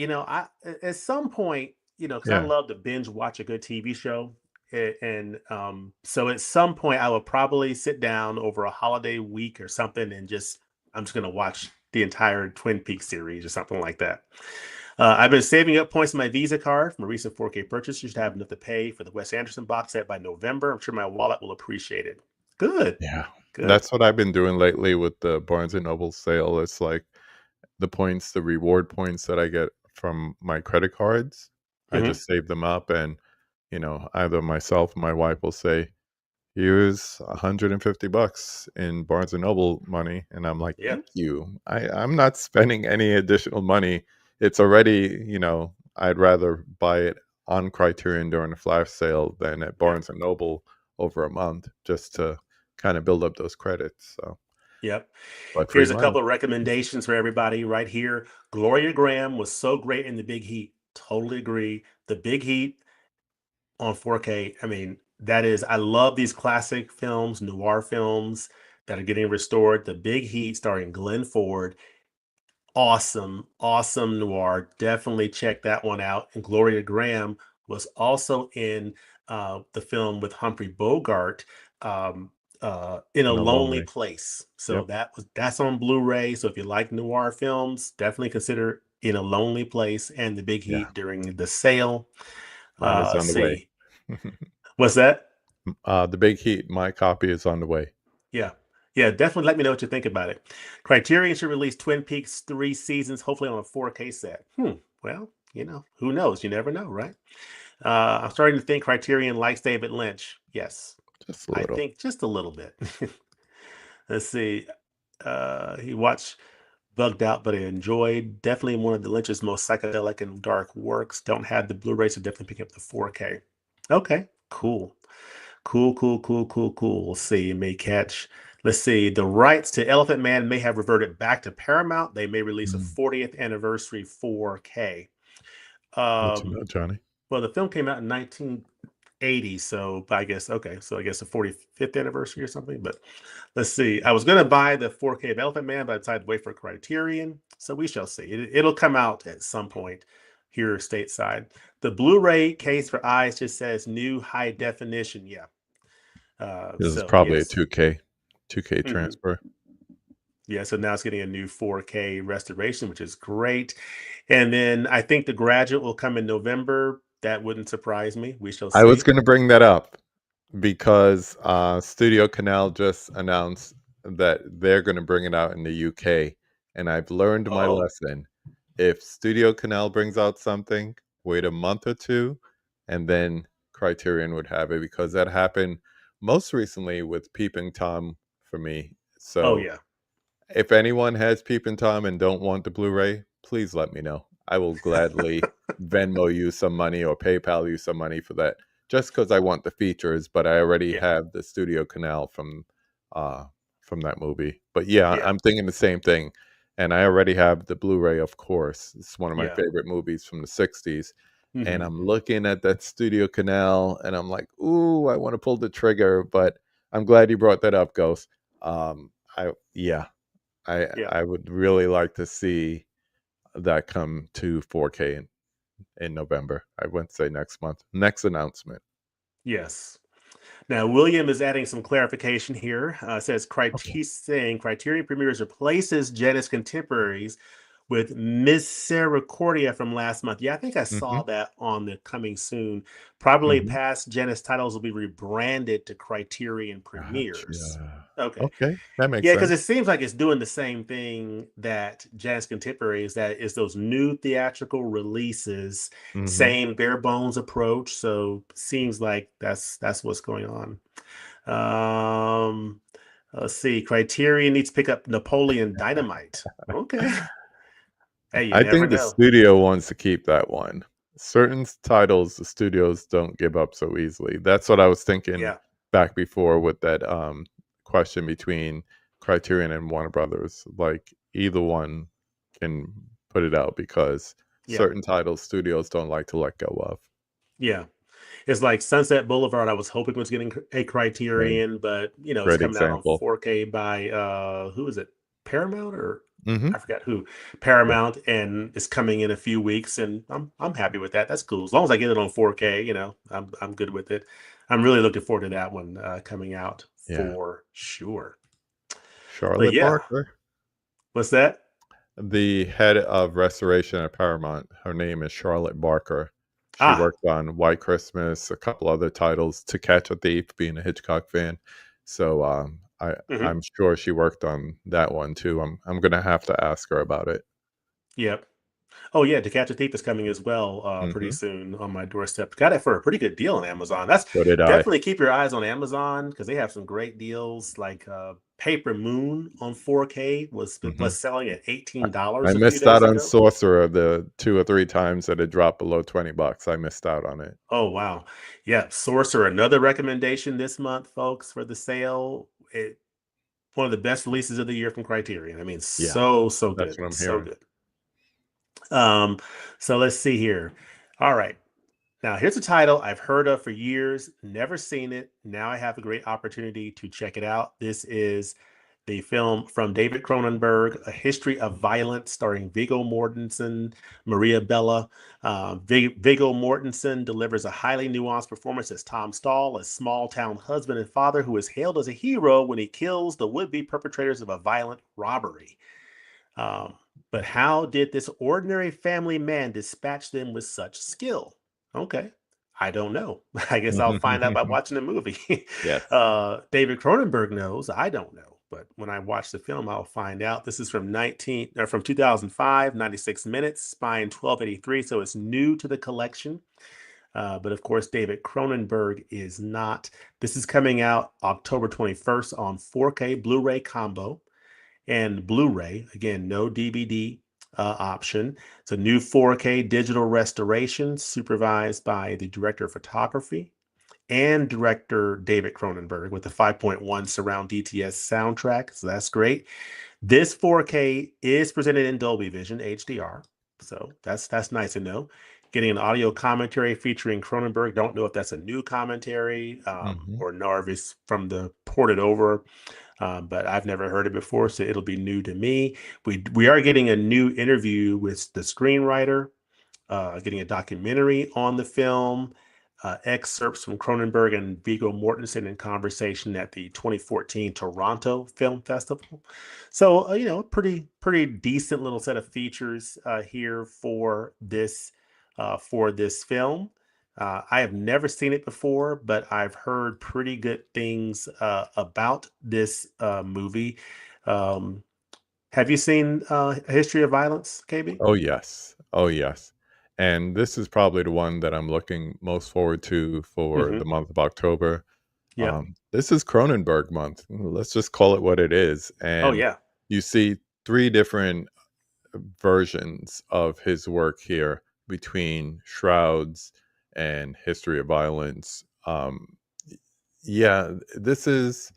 at some point, because I Yeah. love to binge watch a good TV show. And so at some point, I will probably sit down over a holiday week or something and I'm just going to watch the entire Twin Peaks series or something like that. I've been saving up points on my Visa card from a recent 4K purchase. You should have enough to pay for the Wes Anderson box set by November. I'm sure my wallet will appreciate it. Good, Yeah. good. That's what I've been doing lately with the Barnes& and Noble sale. It's like the reward points that I get from my credit cards, I Hmm. just save them up and, either myself or my wife will say, "Here's 150 bucks in Barnes& and Noble money." And I'm like, Yeah, "Thank you. I'm not spending any additional money. It's already, I'd rather buy it on Criterion during a flash sale than at yeah. Barnes& and Noble over a month just to kind of build up those credits." So, Yep. but free Here's a money. couple of recommendations for everybody right here. Gloria Graham was so great in The Big Heat. Totally agree. The Big Heat on 4K. I mean, I love these classic films, noir films that are getting restored. The Big Heat starring Glenn Ford. Awesome, awesome noir. Definitely check that one out. And Gloria Graham was also in the film with Humphrey Bogart, um, in a In a lonely lonely. place. So Yep. that's on Blu-ray. So if you like noir films, definitely consider In a Lonely Place and The Big Yeah. Heat during the sale. Mine is Let's on the way. see, what's that? The Big Heat, my copy is on the way. Yeah. Yeah, definitely let me know what you think about it. Criterion should release Twin Peaks 3 seasons, hopefully on a 4K set. Well, who knows? You never know, right? I'm starting to think Criterion likes David Lynch. Yes, Just a I little. think just a little bit. Let's see. He watched. bugged out, but I enjoyed. Definitely one of the Lynch's most psychedelic and dark works. Don't have the Blu-ray, so definitely pick up the 4K. Okay, cool. Cool, cool, cool, cool, cool. We'll see. You may catch. Let's see. The rights to Elephant Man may have reverted back to Paramount. They may release a Mm. 40th anniversary 4K. Good to Um, know, Johnny. well, the film came out in 1980, so I guess okay. So I guess the 45th anniversary or something. But let's see. I was gonna buy the 4K of Elephant Man, but I decided to wait for Criterion. So we shall see. It'll come out at some point here stateside. The Blu-ray case for eyes just says new high definition. Yeah. This is So probably a yes. 2K Mhm. transfer. Yeah, so now it's getting a new 4K restoration, which is great. And then I think The Graduate will come in November. That wouldn't surprise me. We shall I was see. going to bring that up because Studio Canal just announced that they're going to bring it out in the UK, and I've learned my Oh, lesson. If Studio Canal brings out something, wait a month or two, and then Criterion would have it because that happened most recently with Peeping Tom for me. oh So yeah, if anyone has Peeping Tom and don't want the Blu-ray, please let me know. I will gladly Venmo you some money or PayPal you some money for that, just because I want the features. But I already yeah, have the studio canal uh, from that movie. But yeah, yeah, I'm thinking the same thing, and I already have the Blu-ray. Of course, it's one of my yeah. favorite movies from the '60s. And Hmm. I'm looking at that studio canal, and I'm like, "Ooh, I want to pull the trigger." But I'm glad you brought that up, Ghost. I yeah, Yeah. I would really like to see that come to 4K in November. I wouldn't say next month. Next announcement. Yes. Now, William is adding some clarification here. Says Okay. he's saying Criterion Premieres replaces Janus Contemporaries with Misericordia from last month. Yeah, I think I saw Mhm. that on the coming soon. Probably Mhm. past Janus titles will be rebranded to Criterion Premieres. Gotcha. Okay. Okay, that makes Yeah, because sense. it seems like it's doing the same thing that Jazz Contemporaries, that is those new theatrical releases, Mhm. same bare bones approach. So seems like that's what's going on. Um, let's see. Criterion needs to pick up Napoleon Dynamite. Okay. Hey, you I never think the know. studio wants to keep that one. Certain titles the studios don't give up so easily. That's what I was thinking Yeah. back before with that question between Criterion and Warner Brothers. Like either one can put it out because Yeah. certain titles studios don't like to let go of. Yeah. It's like Sunset Boulevard. I was hoping was getting a Same. Criterion, but it's Great coming out on example. 4K by who is it? Paramount or Mhm. I forgot who. Yeah. Paramount, and it's coming in a few weeks, and I'm happy with that. That's cool. As long as I get it on 4K, I'm good with it. I'm really looking forward to that one coming out Yeah. for sure. But Charlotte yeah, Barker. what's that? The head of restoration at Paramount, her name is Charlotte Barker. She Ah, worked on White Christmas, a couple other titles, To Catch a Thief, being a Hitchcock fan. So hmm, I'm sure she worked on that one too. I'm gonna have to ask her about it. yep. Oh yeah, To Catch a Thief is coming as well pretty Hmm. soon on my doorstep. Got it for a pretty good deal on Amazon. That's So did I. definitely keep your eyes on Amazon because they have some great deals. Like Paper Moon on 4K Hmm. was selling at I $18 a few missed days out on ago. Sorcerer the 2 or 3 times that it dropped below $20. I missed out on it. Oh wow, yeah, Sorcerer, another recommendation this month, folks, for the sale. One of the best releases of the year from Criterion. I mean, Yeah, so that's good, what I'm so hearing. good. Um, so let's see here. All right. Now, here's a title I've heard of for years, never seen it. Now I have a great opportunity to check it out. This is the film from David Cronenberg, A History of Violence, starring Viggo Mortensen, Maria Bella. Viggo Mortensen delivers a highly nuanced performance as Tom Stahl, a small town husband and father who is hailed as a hero when he kills the would be perpetrators of a violent robbery. Um, but how did this ordinary family man dispatch them with such skill? Okay. I don't know. I guess I'll find out by watching the movie. Yes. David Cronenberg knows. I don't know. But when I watch the film, I'll find out. This is from 2005, 96 minutes, spine 1283. So it's new to the collection. But of course, David Cronenberg is not. This is coming out October 21st on 4K Blu ray combo. and Blu-ray. Again, no DVD option. It's a new 4K digital restoration supervised by the director of photography and director David Cronenberg with the 5.1 surround DTS soundtrack. So that's great. This 4K is presented in Dolby Vision HDR. So that's nice to know. Getting an audio commentary featuring Cronenberg. Don't know if that's a new commentary Mhm. or Narvis from the ported over, but I've never heard it before, so it'll be new to me. We are getting a new interview with the screenwriter, getting a documentary on the film, excerpts from Cronenberg and Viggo Mortensen in conversation at the 2014 Toronto Film Festival. So, pretty decent little set of features here for this film. I have never seen it before, but I've heard pretty good things about this movie. Um, have you seen A History of Violence, KB? Oh, yes. Oh, yes. And this is probably the one that I'm looking most forward to for the Hmm. month of October. Yep. This is Cronenberg month. Let's just call it what it is. Oh, And yeah. you see 3 different versions of his work here between Shrouds and History of Violence. Yeah, this is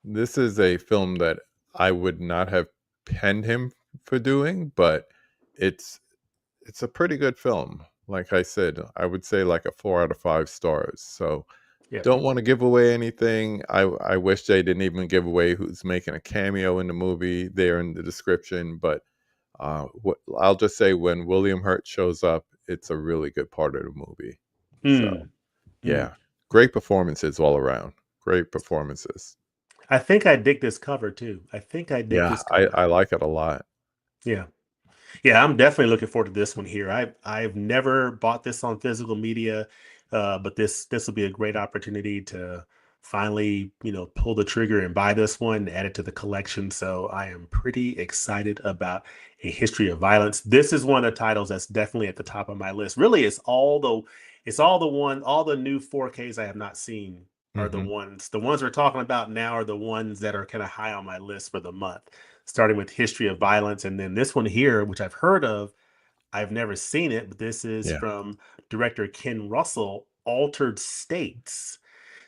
a film that I would not have penned him for doing, but it's it's a pretty good film. Like I said, I would say like a 4 out of 5 stars. So Yeah. don't want to give away anything. I wish they didn't even give away who's making a cameo in the movie there in the description. But I'll just say when William Hurt shows up, it's a really good part of the movie. So Mm, mm. yeah, great performances all around. Great performances. I think I dig this cover too. I think I dig Yeah, this I, cover. I like it a lot. Yeah. Yeah, I'm definitely looking forward to this one here. I've never bought this on physical media, but this will be a great opportunity to finally, pull the trigger and buy this one, add it to the collection. So I am pretty excited about A History of Violence. This is one of the titles that's definitely at the top of my list. Really, all the new 4Ks I have not seen are the Hmm. ones. The ones we're talking about now are the ones that are kind of high on my list for the month, starting with History of Violence. And then this one here, which I've heard of, I've never seen it, but this is Yeah. from director Ken Russell, Altered States.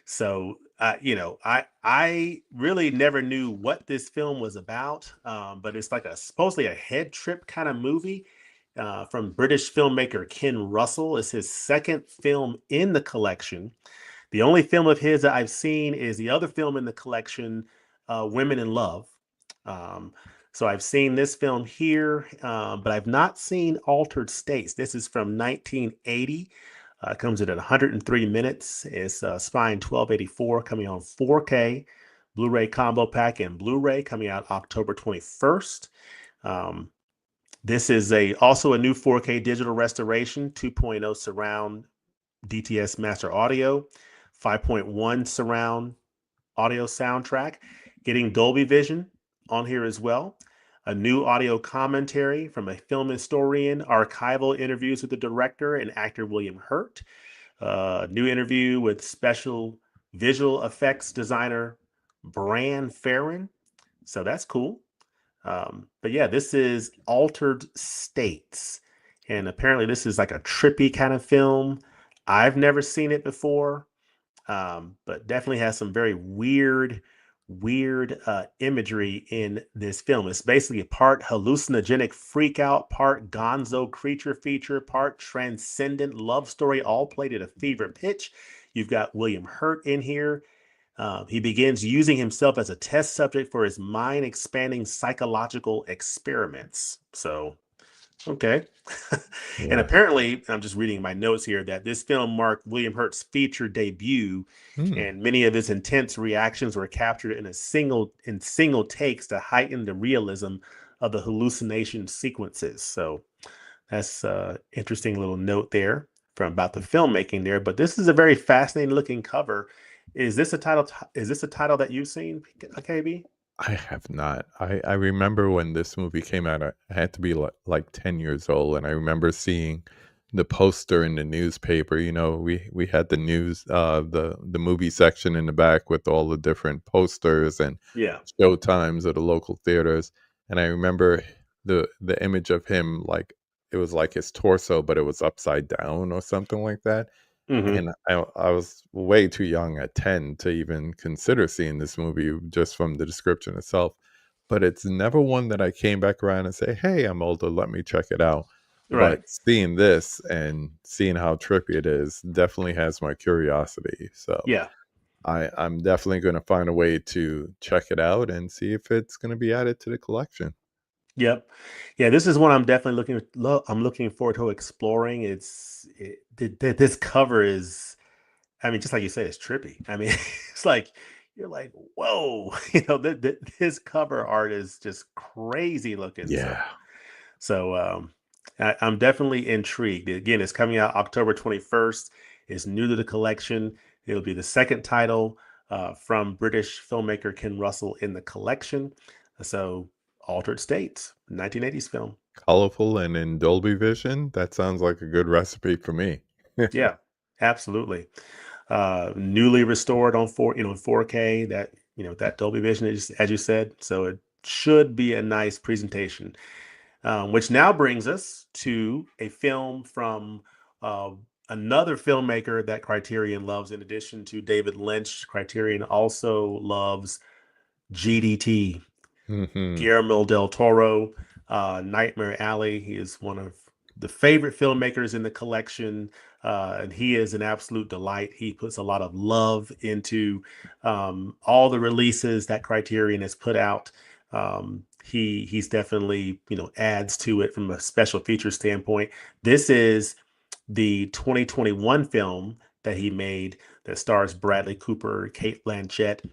So, I really never knew what this film was about, but it's like a supposedly a head trip kind of movie from British filmmaker Ken Russell. It's his second film in the collection. The only film of his that I've seen is the other film in the collection, Women in Love. Um, so I've seen this film here, but I've not seen Altered States. This is from 1980. Comes in at 103 minutes. It's Spine 1284 coming on 4K, Blu-ray combo pack and Blu-ray coming out October 21st. Um, this is a also a new 4K digital restoration, 2.0 surround DTS master audio, 5.1 surround audio soundtrack, getting Dolby Vision on here as well. A new audio commentary from a film historian, archival interviews with the director and actor William Hurt, new interview with special visual effects designer Bran Farron. So that's cool. But yeah, this is Altered States. And apparently, this is like a trippy kind of film. I've never seen it before, but definitely has some very weird imagery in this film. It's basically a part hallucinogenic freak out, part gonzo creature feature, part transcendent love story, all played at a fever pitch. You've got William Hurt in here. He begins using himself as a test subject for his mind expanding psychological experiments. So, okay. And Yeah. apparently, I'm just reading my notes here that this film marked William Hurt's feature debut, Hmm. and many of his intense reactions were captured in single takes to heighten the realism of the hallucination sequences. So that's interesting little note there from about the filmmaking there. But this is a very fascinating looking cover. Is this a title? Is this a title that you've seen, KB? I have not. I remember when this movie came out, I had to be like 10 years old, and I remember seeing the poster in the newspaper. You know, we had the news, the movie section in the back with all the different posters and Yeah. show times of the local theaters. And I remember the image of him, like it was like his torso, but it was upside down or something like that. Hmm. And I was way too young at 10 to even consider seeing this movie just from the description itself. But it's never one that I came back around and say, hey, I'm older, let me check it out. Right. But seeing this and seeing how trippy it is definitely has my curiosity. So Yeah. I'm definitely going to find a way to check it out and see if it's going to be added to the collection. Yep. Yeah, this is one I'm definitely I'm looking forward to exploring. This cover is, I mean, just like you said, it's trippy. I mean, it's like you're like, whoa, this cover art is just crazy looking. Yeah. I'm definitely intrigued. Again, it's coming out October 21st. It's new to the collection. It'll be the second title from British filmmaker Ken Russell in the collection. So, Altered States, 1980s film. Colorful and in Dolby Vision. That sounds like a good recipe for me. Yeah, absolutely. Newly restored on 4K. That Dolby Vision, is, as you said. So it should be a nice presentation. Which now brings us to a film from uh, another filmmaker that Criterion loves. In addition to David Lynch, Criterion also loves GDT, Hmm. Guillermo del Toro, Nightmare Alley. He is one of the favorite filmmakers in the collection, and he is an absolute delight. He puts a lot of love into all the releases that Criterion has put out. He's definitely adds to it from a special feature standpoint. This is the 2021 film that he made that stars Bradley Cooper, Kate Blanchett,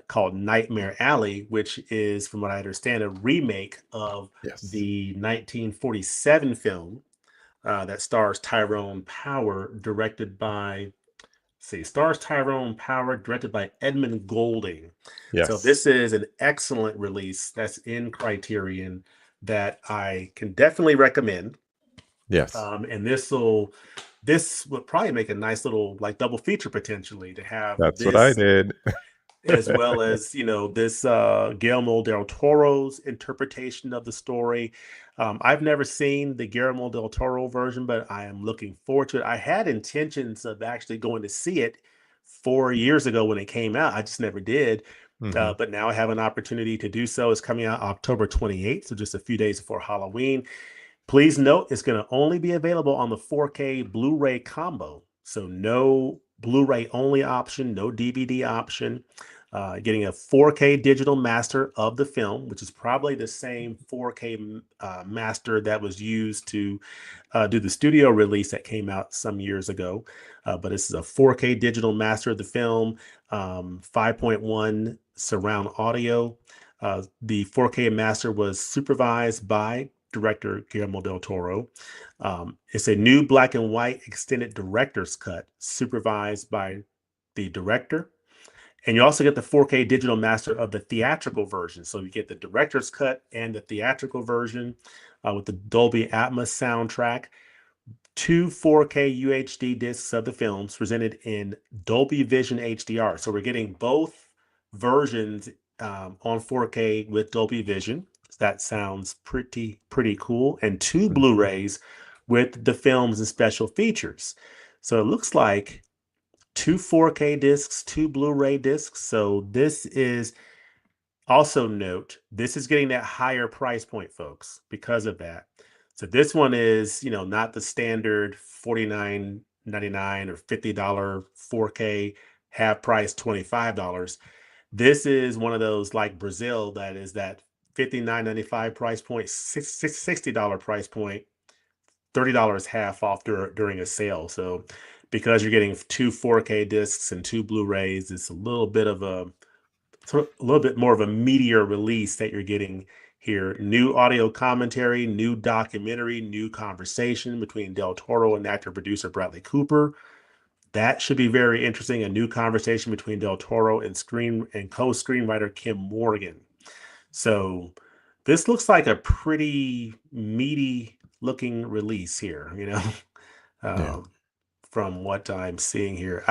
called Nightmare Alley, which is, from what I understand, a remake of Yes. the 1947 film that stars Tyrone Power, directed by, see, stars Tyrone Power, directed by Edmund Golding. So Yes. this is an excellent release that's in Criterion that I can definitely recommend. Yes. And this would probably make a nice little like double feature potentially to have That's what I this did. as well as this Guillermo del Toro's interpretation of the story. I've never seen the Guillermo del Toro version, but I am looking forward to it. I had intentions of actually going to see it 4 years ago when it came out. I just never did. Hmm. But now I have an opportunity to do so. It's coming out October 28th, so just a few days before Halloween. Please note it's going to only be available on the 4K Blu-ray combo. So no Blu-ray only option, no DVD option. Getting a 4K digital master of the film, which is probably the same 4K master that was used to do the studio release that came out some years ago. But this is a 4K digital master of the film, 5.1 surround audio. The 4K master was supervised by director Guillermo del Toro. It's a new black and white extended director's cut, supervised by the director. And you also get the 4K digital master of the theatrical version. So you get the director's cut and the theatrical version with the Dolby Atmos soundtrack. Two 4K UHD discs of the films presented in Dolby Vision HDR. So we're getting both versions on 4K with Dolby Vision. That sounds pretty cool. And two Hmm. Blu-rays with the films and special features. So it looks like two 4K discs, two Blu-ray discs. So this is also note, this is getting that higher price point, folks, because of that. So this one is, not the standard 49.99 or $50 4K half price $25. This is one of those like Brazil that is that 59.95 price point, $60 price point, $30 half off during a sale. So because you're getting two 4K discs and two Blu-rays, it's a little bit more of a meteor release that you're getting here. New audio commentary, new documentary, new conversation between Del Toro and actor producer Bradley Cooper. That should be very interesting. A new conversation between Del Toro and co-screenwriter Kim Morgan. So this looks like a pretty meaty looking release here. Yeah. um, from what I'm seeing here.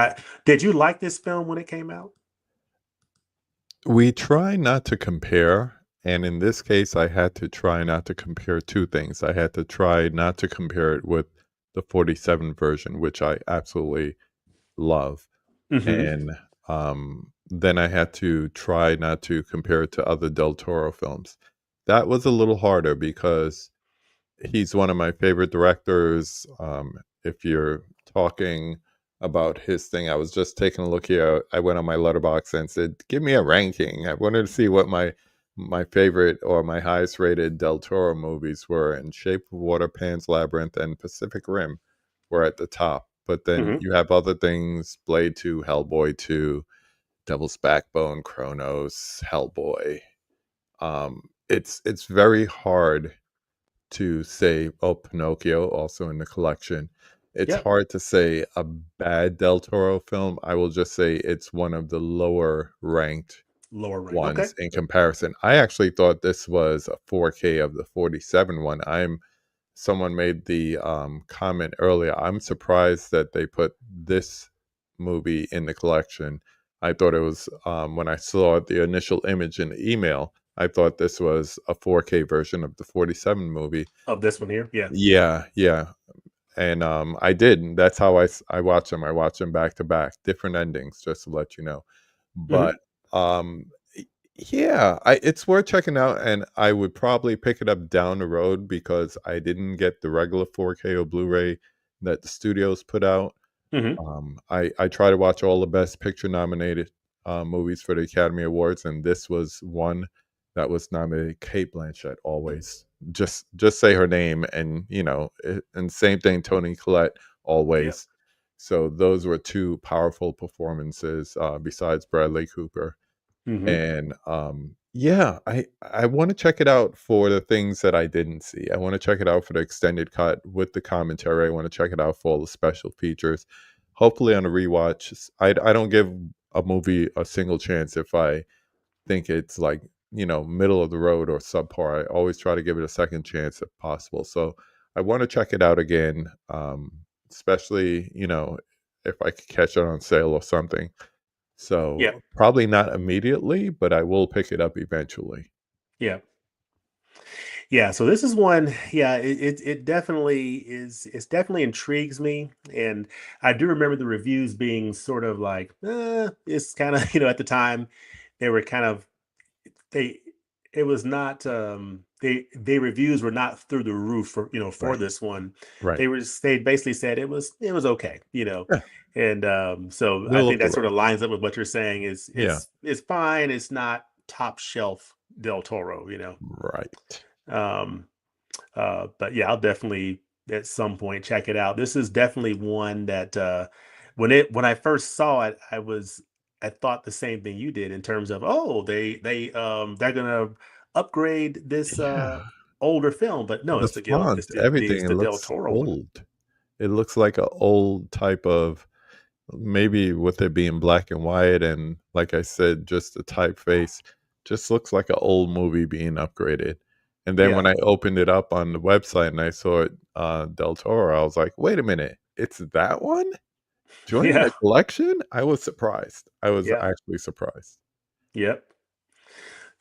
Did you like this film when it came out? We try not to compare, and in this case, I had to try not to compare 2 things. I had to try not to compare it with the 47 version, which I absolutely love, Hmm. and, then I had to try not to compare it to other Del Toro films. That was a little harder because he's one of my favorite directors. If you're talking about his thing, I was just taking a look here. I went on my letterbox and said, "Give me a ranking." I wanted to see what my favorite or my highest rated Del Toro movies were, and Shape of Water, Pan's Labyrinth, and Pacific Rim were at the top. But then Hmm. you have other things: Blade 2, Hellboy 2, Devil's Backbone, Chronos, Hellboy. It's very hard to say, oh, Pinocchio, also in the collection. It's Yep. hard to say a bad Del Toro film. I will just say it's one of the lower ranked Lower rank. Okay. ones in comparison. I actually thought this was a 4K of the 47 one. Someone made the comment earlier. I'm surprised that they put this movie in the collection. I thought it was when I saw the initial image in the email, I thought this was a 4K version of the 47 movie. Of this one here. Yeah. Yeah, yeah. And I did. And that's how I watch them. I watch them back to back, different endings, just to let you know. But Hmm. um, y- yeah, it's worth checking out, and I would probably pick it up down the road because I didn't get the regular 4K or Blu-ray that the studios put out. Hmm. I try to watch all the Best Picture nominated movies for the Academy Awards, and this was one that was nominated. Kate Blanchett, always just say her name, and and same thing, Tony Collette, Yep. always. So those were two powerful performances besides Bradley Cooper. Hmm. And yeah, I want to check it out for the things that I didn't see. I want to check it out for the extended cut with the commentary. I want to check it out for all the special features. Hopefully on a rewatch. I don't give a movie a single chance if I think it's like, middle of the road or subpar. I always try to give it a second chance if possible. So I want to check it out again. Especially, if I could catch it on sale or something. Yep. So, probably not immediately, but I will pick it up eventually. Yep. Yeah, so this is one. Yeah, it definitely is. It's definitely intrigues me, and I do remember the reviews being sort of like, it's kind of at the time they were kind of they it was not they reviews were not through the roof for for Right, this one. right. They basically said it was okay, Yeah, and so I middle think of the that sort road. of lines up with what you're saying. Is Yeah, it's fine. It's not top shelf Del Toro. right. Um, but yeah, I'll definitely at some point check it out. This is definitely one that when I first saw it, I thought the same thing you did in terms of, oh, they're gonna upgrade this Yeah, older film, but no, the font, everything, it's it the Del looks Toro one. old. It looks like a old type of, maybe with it being black and white and, like I said, just the typeface, just looks like an old movie being upgraded. And then when Yeah, I opened it up on the website and I saw it, Del Toro, I was like, "Wait a minute, it's that one? Joining yeah, the collection?" I was surprised. I was yeah, actually surprised. yep.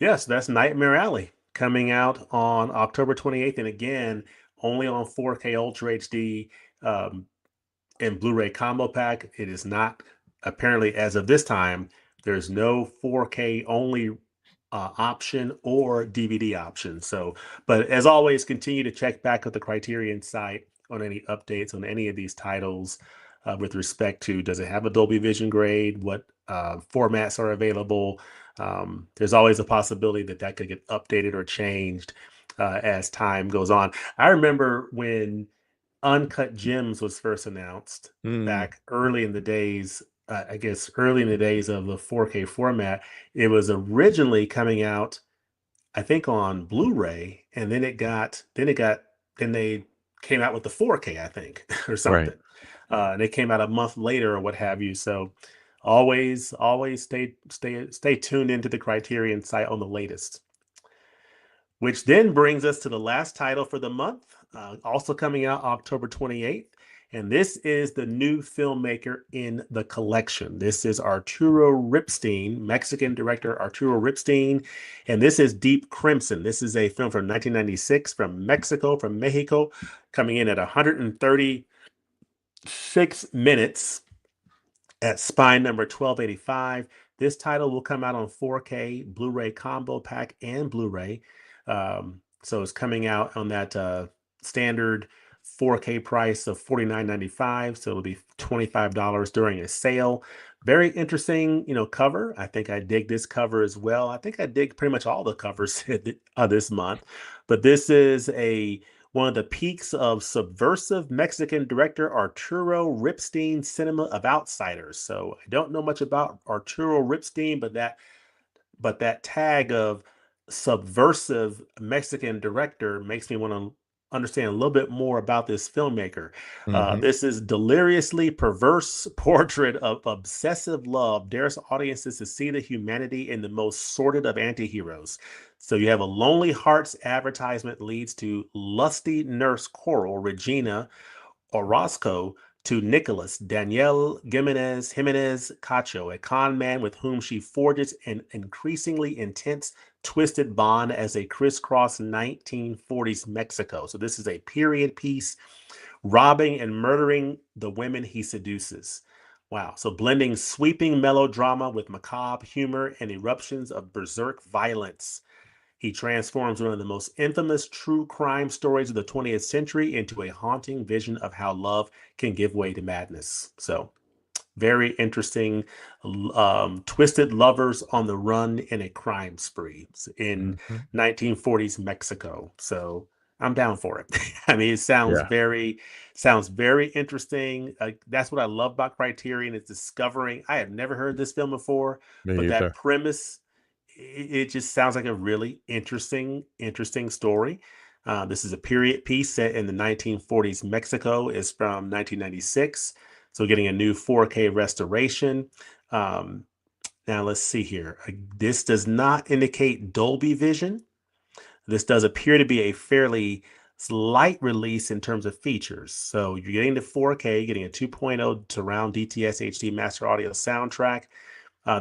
Yes, that's Nightmare Alley coming out on October 28th, and again, only on 4K Ultra HD. Um, and Blu-ray combo pack. It is not apparently as of this time. There's no 4K only option or DVD option. So, but as always, continue to check back at the Criterion site on any updates on any of these titles with respect to does it have a Dolby Vision grade? What formats are available? There's always a possibility that that could get updated or changed as time goes on. I remember when Uncut Gems was first announced Mm, back early in the days, I guess early in the days of the 4K format. It was originally coming out, I think, on Blu-ray, and then they came out with the 4K, I think, or right. something. And they came out a month later or what have you. So always stay tuned into the Criterion site on the latest. Which then brings us to the last title for the month, also coming out October 28th. And this is the new filmmaker in the collection. This is Arturo Ripstein, Mexican director Arturo Ripstein. And this is Deep Crimson. This is a film from 1996 from Mexico, coming in at 136 minutes at spine number 1285. This title will come out on 4K, Blu-ray combo pack, and Blu-ray. So it's coming out on that standard 4K price of $49.95. So it'll be $25 during a sale. Very interesting, cover. I think I dig this cover as well. I think I dig pretty much all the covers this month. But this is one of the peaks of subversive Mexican director Arturo Ripstein cinema of outsiders. So I don't know much about Arturo Ripstein, but that tag of subversive Mexican director makes me want to understand a little bit more about this filmmaker. Hmm. This is deliriously perverse portrait of obsessive love dares audiences to see the humanity in the most sordid of antiheroes. So you have a Lonely Hearts advertisement leads to lusty nurse Coral Regina Orozco to Nicholas Daniel Jimenez Cacho, a con man with whom she forges an increasingly intense, twisted bond as a crisscross 1940s Mexico. So this is a period piece, robbing and murdering the women he seduces. Wow. So blending sweeping melodrama with macabre humor and eruptions of berserk violence. He transforms one of the most infamous true crime stories of the 20th century into a haunting vision of how love can give way to madness. So, very interesting. Twisted lovers on the run in a crime spree in Hmm. 1940s Mexico. So, I'm down for it. I mean, it Yeah, sounds very interesting. That's what I love about Criterion is discovering. I have never heard this film before, but me that either. premise, it just sounds like a really interesting story. This is a period piece set in the 1940s Mexico. Is from 1996, so getting a new 4K restoration. Um, Now let's see here. This does not indicate Dolby Vision. This does appear to be a fairly light release in terms of features. So you're getting the 4K, getting a 2.0 surround DTS HD master audio soundtrack.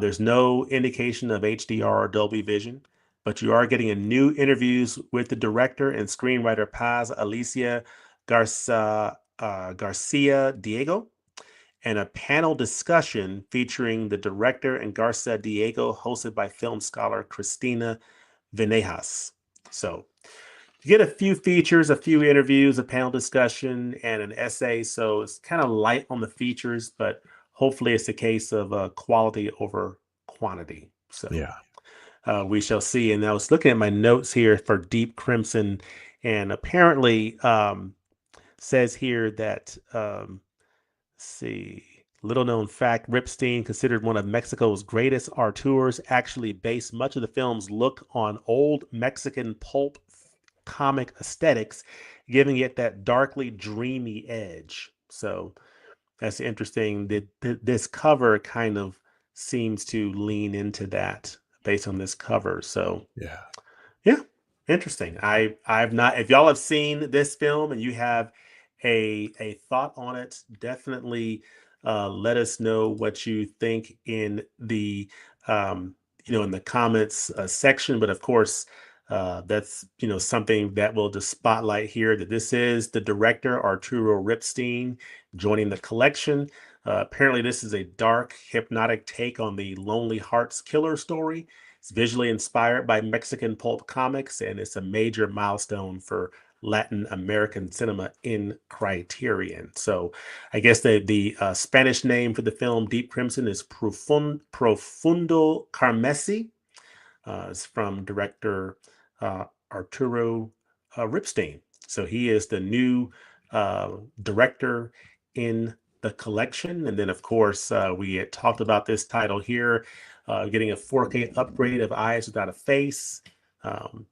There's no indication of HDR or Dolby Vision, but you are getting a new interviews with the director and screenwriter Paz Alicia Garcia Diego, and a panel discussion featuring the director and Garcia Diego, hosted by film scholar Cristina Venejas. So you get a few features, a few interviews, a panel discussion, and an essay. So it's kind of light on the features, but hopefully it's a case of quality over quantity. So Yeah. we shall see. And I was looking at my notes here for Deep Crimson, and apparently says here that see. Little known fact, Ripstein, considered one of Mexico's greatest auteurs, actually based much of the film's look on old Mexican pulp comic aesthetics, giving it that darkly dreamy edge. So that's interesting. This cover kind of seems to lean into that based on this cover. So Yeah. yeah, interesting. I've not. If y'all have seen this film and you have a thought on it, definitely let us know what you think in the in the comments section. But of course, that's something that we'll just spotlight here. That this is the director Arturo Ripstein joining the collection. Apparently, this is a dark, hypnotic take on the Lonely Hearts Killer story. It's visually inspired by Mexican pulp comics, and it's a major milestone for Latin American cinema in Criterion. So, I guess the Spanish name for the film Deep Crimson is Profundo Carmesi. It's from director Arturo Ripstein. So he is the new director in the collection. And then, of course, we had talked about this title here, getting a 4K upgrade of Eyes Without a Face. Um,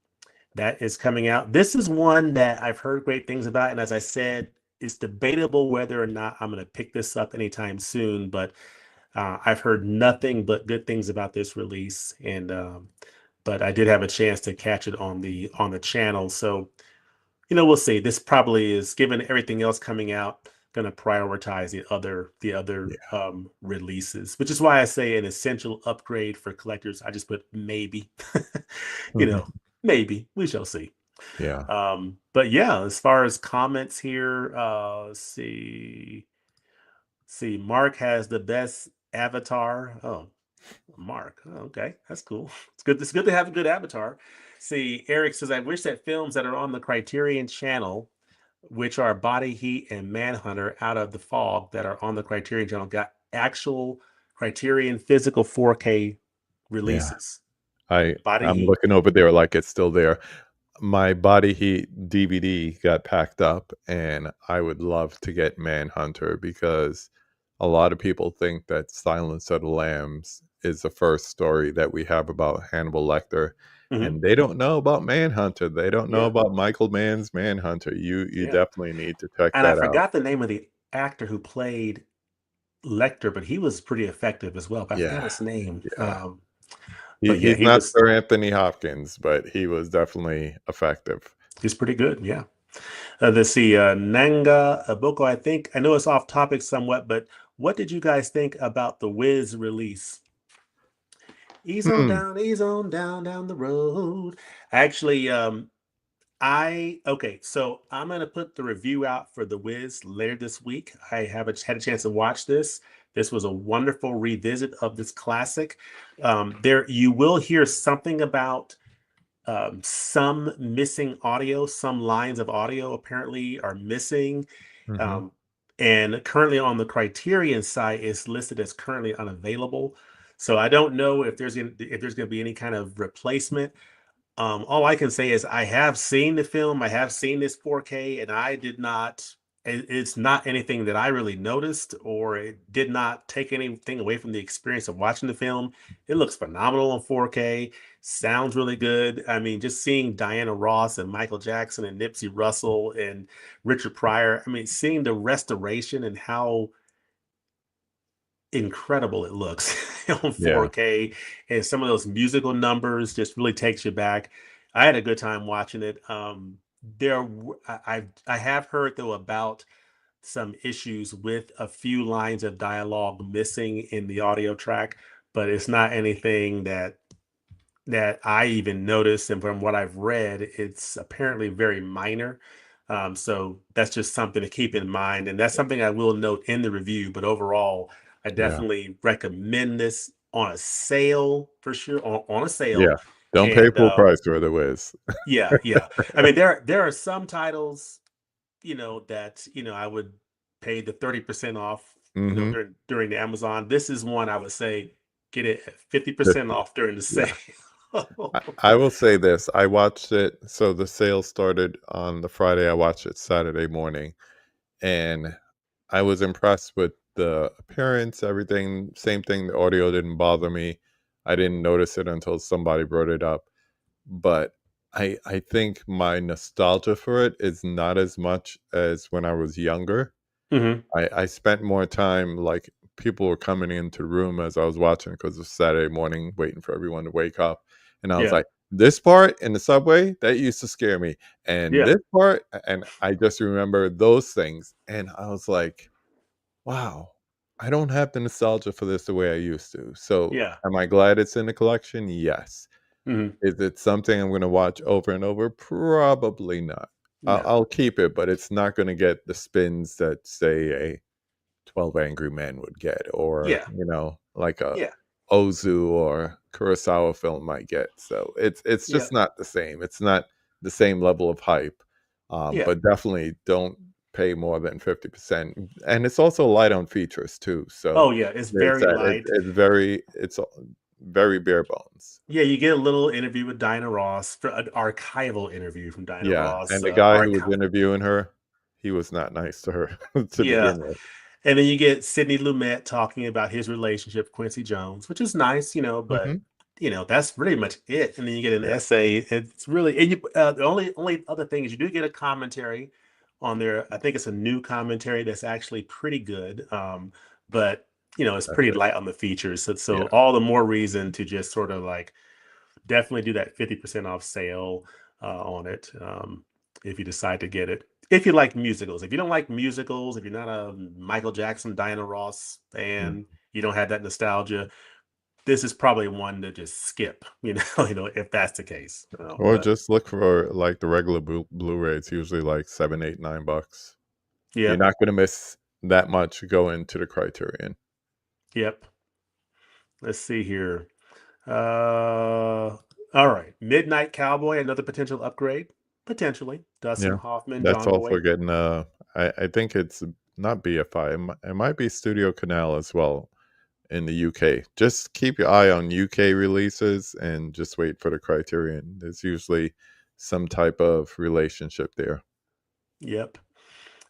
that is coming out. This is one that I've heard great things about. And as I said, it's debatable whether or not I'm going to pick this up anytime soon. But I've heard nothing but good things about this release. And but I did have a chance to catch it on the channel. So we'll see. This probably is, given everything else coming out, going to prioritize the other Yeah. releases, which is why I say an essential upgrade for collectors. I just put maybe, you Mhm. know, maybe we shall see. Yeah. But yeah, as far as comments here, let's see. See, Mark has the best avatar. Oh, Mark. Oh, okay, that's cool. It's good. It's good to have a good avatar. See, Eric says, I wish that films that are on the Criterion channel, which are Body Heat and Manhunter Out of the Fog, that are on the Criterion channel, got actual Criterion physical 4K Yeah. releases. I Body I'm Heat. looking over there like it's still there. My Body Heat DVD got packed up, and I would love to get Manhunter because a lot of people think that Silence of the Lambs is the first story that we have about Hannibal Lecter, Mhm. and they don't know about Manhunter. They don't know Yeah, about Michael Mann's Manhunter. You yeah. definitely need to check And I that out. forgot the name of the actor who played Lecter, but he was pretty effective as well. But I forgot Yeah, his name. yeah. But yeah, He's he not was Sir Anthony Hopkins, but he was definitely effective. he's pretty good. Yeah. Let's see. Nanga Aboko. I think I know it's off topic somewhat, but what did you guys think about the Wiz release? Hmm. Ease on down, down the road. Actually, okay, so I'm gonna put the review out for The Wiz later this week. I haven't had a chance to watch this. This was a wonderful revisit of this classic. There, you will hear something about some missing audio. Some lines of audio apparently are missing. Mhm. Um, and currently on the Criterion site, it's listed as currently unavailable. So I don't know if there's going to be any kind of replacement. All I can say is I have seen the film. I have seen this 4K, and I did not. It's not anything that I really noticed, or it did not take anything away from the experience of watching the film. It looks phenomenal in 4K. Sounds really good. I mean, just seeing Diana Ross and Michael Jackson and Nipsey Russell and Richard Pryor. I mean, seeing the restoration and how incredible it looks on Yeah, 4K, and some of those musical numbers just really takes you back. I had a good time watching it. I have heard though about some issues with a few lines of dialogue missing in the audio track, but it's not anything that I even noticed, and from what I've read, it's apparently very minor. So that's just something to keep in mind, and that's something I will note in the review. But overall, I yeah, definitely recommend this on a sale for sure. On a yeah. sale, Don't pay and full price for The Wiz. yeah, yeah. I mean, there are some titles, that I would pay the 30% off, Mhm. during the Amazon. This is one I would say get it at 50% 50. off during the sale. Yeah. I will say this, I watched it so the sale started on the Friday, I watched it Saturday morning, and I was impressed with the appearance, everything, same thing, the audio didn't bother me. I didn't notice it until somebody brought it up, but I think my nostalgia for it is not as much as when I was younger. Mhm. I spent more time like people were coming into the room as I was watching because it was Saturday morning, waiting for everyone to wake up. And I was Yeah. like, this part in the subway, that used to scare me. And Yeah. this part, and I just remember those things. And I was like, wow, I don't have the nostalgia for this the way I used to. So Yeah. am I glad it's in the collection? Yes. Mhm. Is it something I'm going to watch over and over? Probably not. No. I'll keep it, but it's not going to get the spins that say a 12 Angry Men would get, or, Yeah. like a Yeah. Ozu or Kurosawa film might get. So it's Yeah. just not the same. It's not the same level of hype. Yeah. But definitely don't pay more than 50%. And it's also light on features too. So Oh, yeah, it's there's very that. light. It's very bare bones. Yeah, you get a little interview with Dinah Ross, for an archival interview from Dinah Yeah. Ross, And the guy who was archive. interviewing her, he was not nice to her to Yeah. begin with. And then you get Sidney Lumet talking about his relationship with Quincy Jones, which is nice, but Hmm. that's pretty much it. And then you get an Yeah. essay. It's really, and the only other thing is you do get a commentary on there. I think it's a new commentary that's actually pretty good. But it's That's pretty it. light on the features. So Yeah. all the more reason to just sort of like definitely do that 50% off sale on it, if you decide to get it. if you like musicals. If you don't like musicals, if you're not a Michael Jackson, Diana Ross Mm. fan, you don't have that nostalgia, this is probably one to just skip, if that's the case. Or But just look for like the regular Blu-ray. It's usually like 7, 8, $9. You're yep, not going to miss that much going to the Criterion. yep. Let's see here. All right. Midnight Cowboy, another potential upgrade. Potentially. Dustin Yeah, Hoffman, that's John also Boyd. getting. I think it's not BFI. It might be Studio Canal as well in the UK. Just keep your eye on UK releases and just wait for the Criterion. There's usually some type of relationship there. Yep.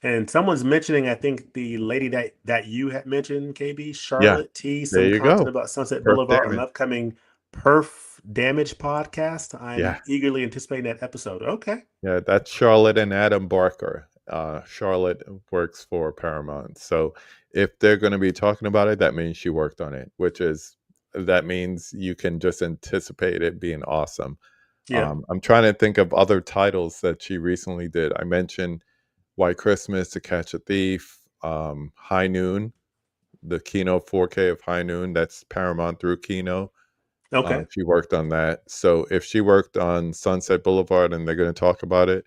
And someone's mentioning, I think the lady that you had mentioned, KB, Yeah, Charlotte T, there some you content go. about Sunset Perf Boulevard on an damage. upcoming Perf Damage podcast. Yeah, I'm eagerly anticipating that episode. Okay. yeah, that's Charlotte and Adam Barker. Charlotte works for Paramount, so if they're going to be talking about it, that means she worked on it, which is that means you can just anticipate it being awesome. Yep. I'm trying to think of other titles that she recently did. I mentioned White Christmas, To Catch a Thief, High Noon, the Kino 4K of High Noon. That's Paramount through Kino. Okay. She worked on that. So if she worked on Sunset Boulevard and they're going to talk about it,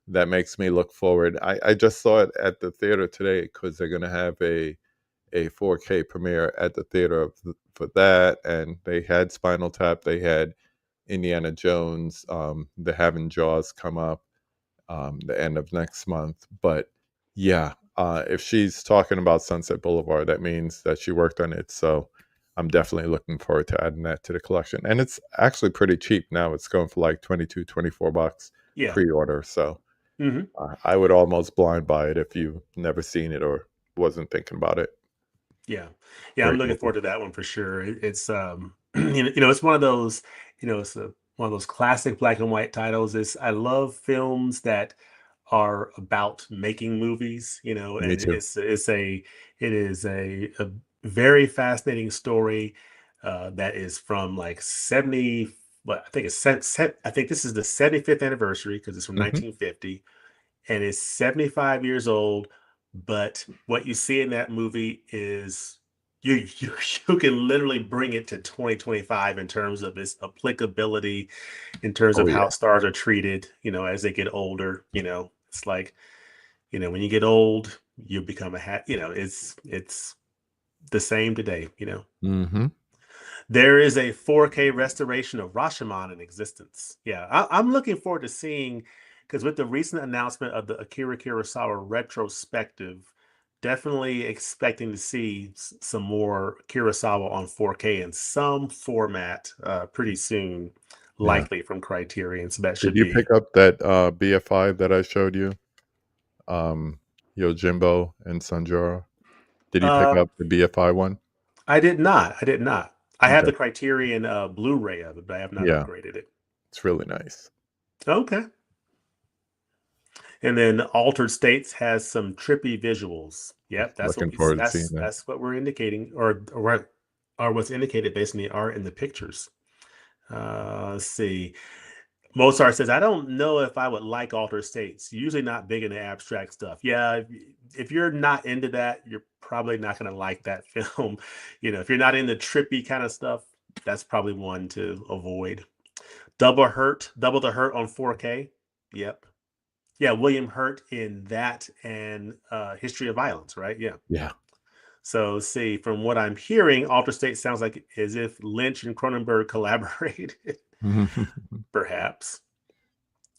that makes me look forward. I just saw it at the theater today because they're going to have a 4K premiere at the theater for that. And they had Spinal Tap, they had Indiana Jones. They're having Jaws come up the end of next month. But yeah, if she's talking about Sunset Boulevard, that means that she worked on it. So I'm definitely looking forward to adding that to the collection. And it's actually pretty cheap now. It's going for like 22, $24 Yeah. pre-order. So Hmm. I would almost blind buy it if you've never seen it or wasn't thinking about it. Yeah. Yeah. I'm Great looking movie. forward to that one for sure. It's, it's one of those, one of those classic black and white titles. I love films that are about making movies, Me and too. it is a very fascinating story that is from like 70, what I think it's I think this is the 75th anniversary because it's from Hmm. 1950 and it's 75 years old. But what you see in that movie is you you can literally bring it to 2025 in terms of its applicability, in terms Oh of yeah. how stars are treated, as they get older. It's like, when you get old, you become it's the same today. Hmm. There is a 4K restoration of Rashomon in existence. Yeah, I'm looking forward to seeing, because with the recent announcement of the Akira Kurosawa retrospective, definitely expecting to see some more Kurosawa on 4K in some format pretty soon, Yeah. likely from Criterion. So that Did should you pick be. up that BFI that I showed you? Um, Yojimbo and Sanjara. Did you pick Uh, up the BFI one? I did not. I did not. I have Okay. the Criterion Blu-ray of it, but I have not Yeah, upgraded it. it's really nice. Okay. And then Altered States has some trippy visuals. Yep, that's what Looking we forward to seeing that's that. that's what we're indicating, or what's indicated based on the art in the pictures. Let's see. Mozart says, I don't know if I would like Altered States. Usually not big into abstract stuff. Yeah, if you're not into that, you're probably not going to like that film. If you're not into trippy kind of stuff, that's probably one to avoid. Double the Hurt on 4K. Yep. Yeah, William Hurt in that and History of Violence, right? Yeah. Yeah. So, see, from what I'm hearing, Alter State sounds like as if Lynch and Cronenberg collaborated, perhaps.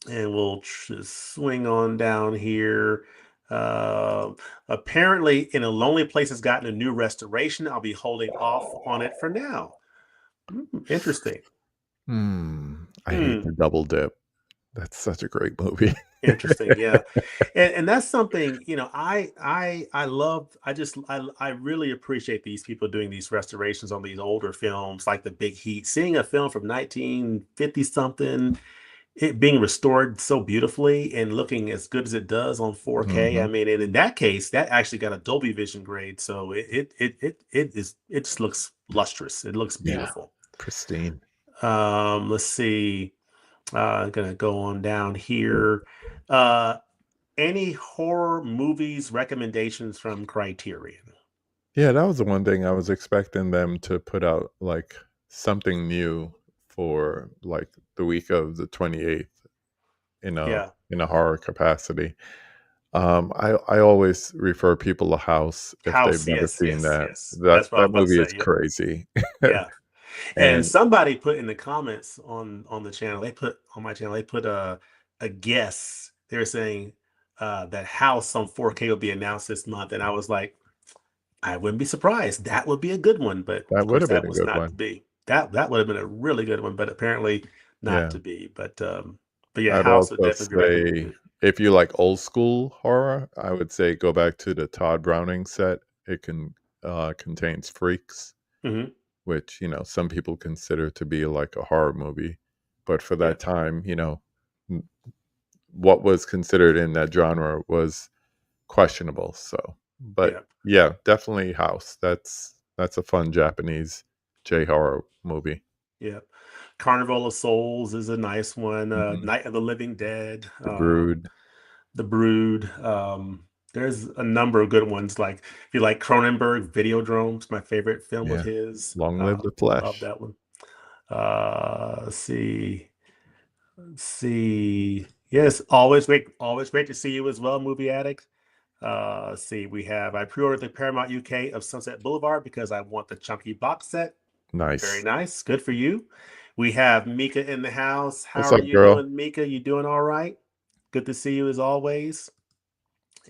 And we'll swing on down here. Uh, Apparently, In a Lonely Place has gotten a new restoration. I'll be holding off on it for now. Interesting. I hate Hmm. the double dip. That's such a great movie. Interesting, yeah, and that's something, I love. I really appreciate these people doing these restorations on these older films, like The Big Heat. Seeing a film from 1950 something, it being restored so beautifully and looking as good as it does on 4K. I Hmm. mean, and in that case, that actually got a Dolby Vision grade, so it just looks lustrous. It looks Yeah, beautiful. pristine. Let's see. I'm gonna go on down here. Uh, any horror movies recommendations from Criterion? Yeah, that was the one thing I was expecting them to put out, like, something new for, like, the week of the 28th Yeah. in a horror capacity. I always refer people to House if they've House, never yes, seen yes, that. yes. That That's what I was that about to movie is say. Yep. crazy. Yeah. And And somebody put in the comments on the channel, they put on my channel, they put a guess. They were saying that House on 4K will be announced this month, and I was like, I wouldn't be surprised. That would be a good one, but that of would course have been that a was good not to one. be. That would have been a really good one, but apparently not Yeah. to be. But yeah, I'd House would also definitely be say recommended. if you like old school horror, I would say go back to the Todd Browning set. It contains Freaks, Hmm. which, some people consider to be like a horror movie. But for Yeah, that time, m what was considered in that genre was questionable, so but yeah, yeah, definitely House. That's a fun Japanese J-horror movie. yeah. Carnival of Souls is a nice one. Mhm. Night of the Living Dead. The Brood. The Brood. There's a number of good ones. Like if you like Cronenberg, Videodrome's my favorite film of Yeah. his. Long Live the Love Flesh. that one. Let's see. Let's see. Yes, always great to see you as well, movie addict. Let's see. I pre-ordered the Paramount UK of Sunset Boulevard because I want the chunky box set. Very Nice. nice. Good for you. We have Mika in the house. How What's are up, you girl? doing, Mika? You doing all right? Good to see you as always.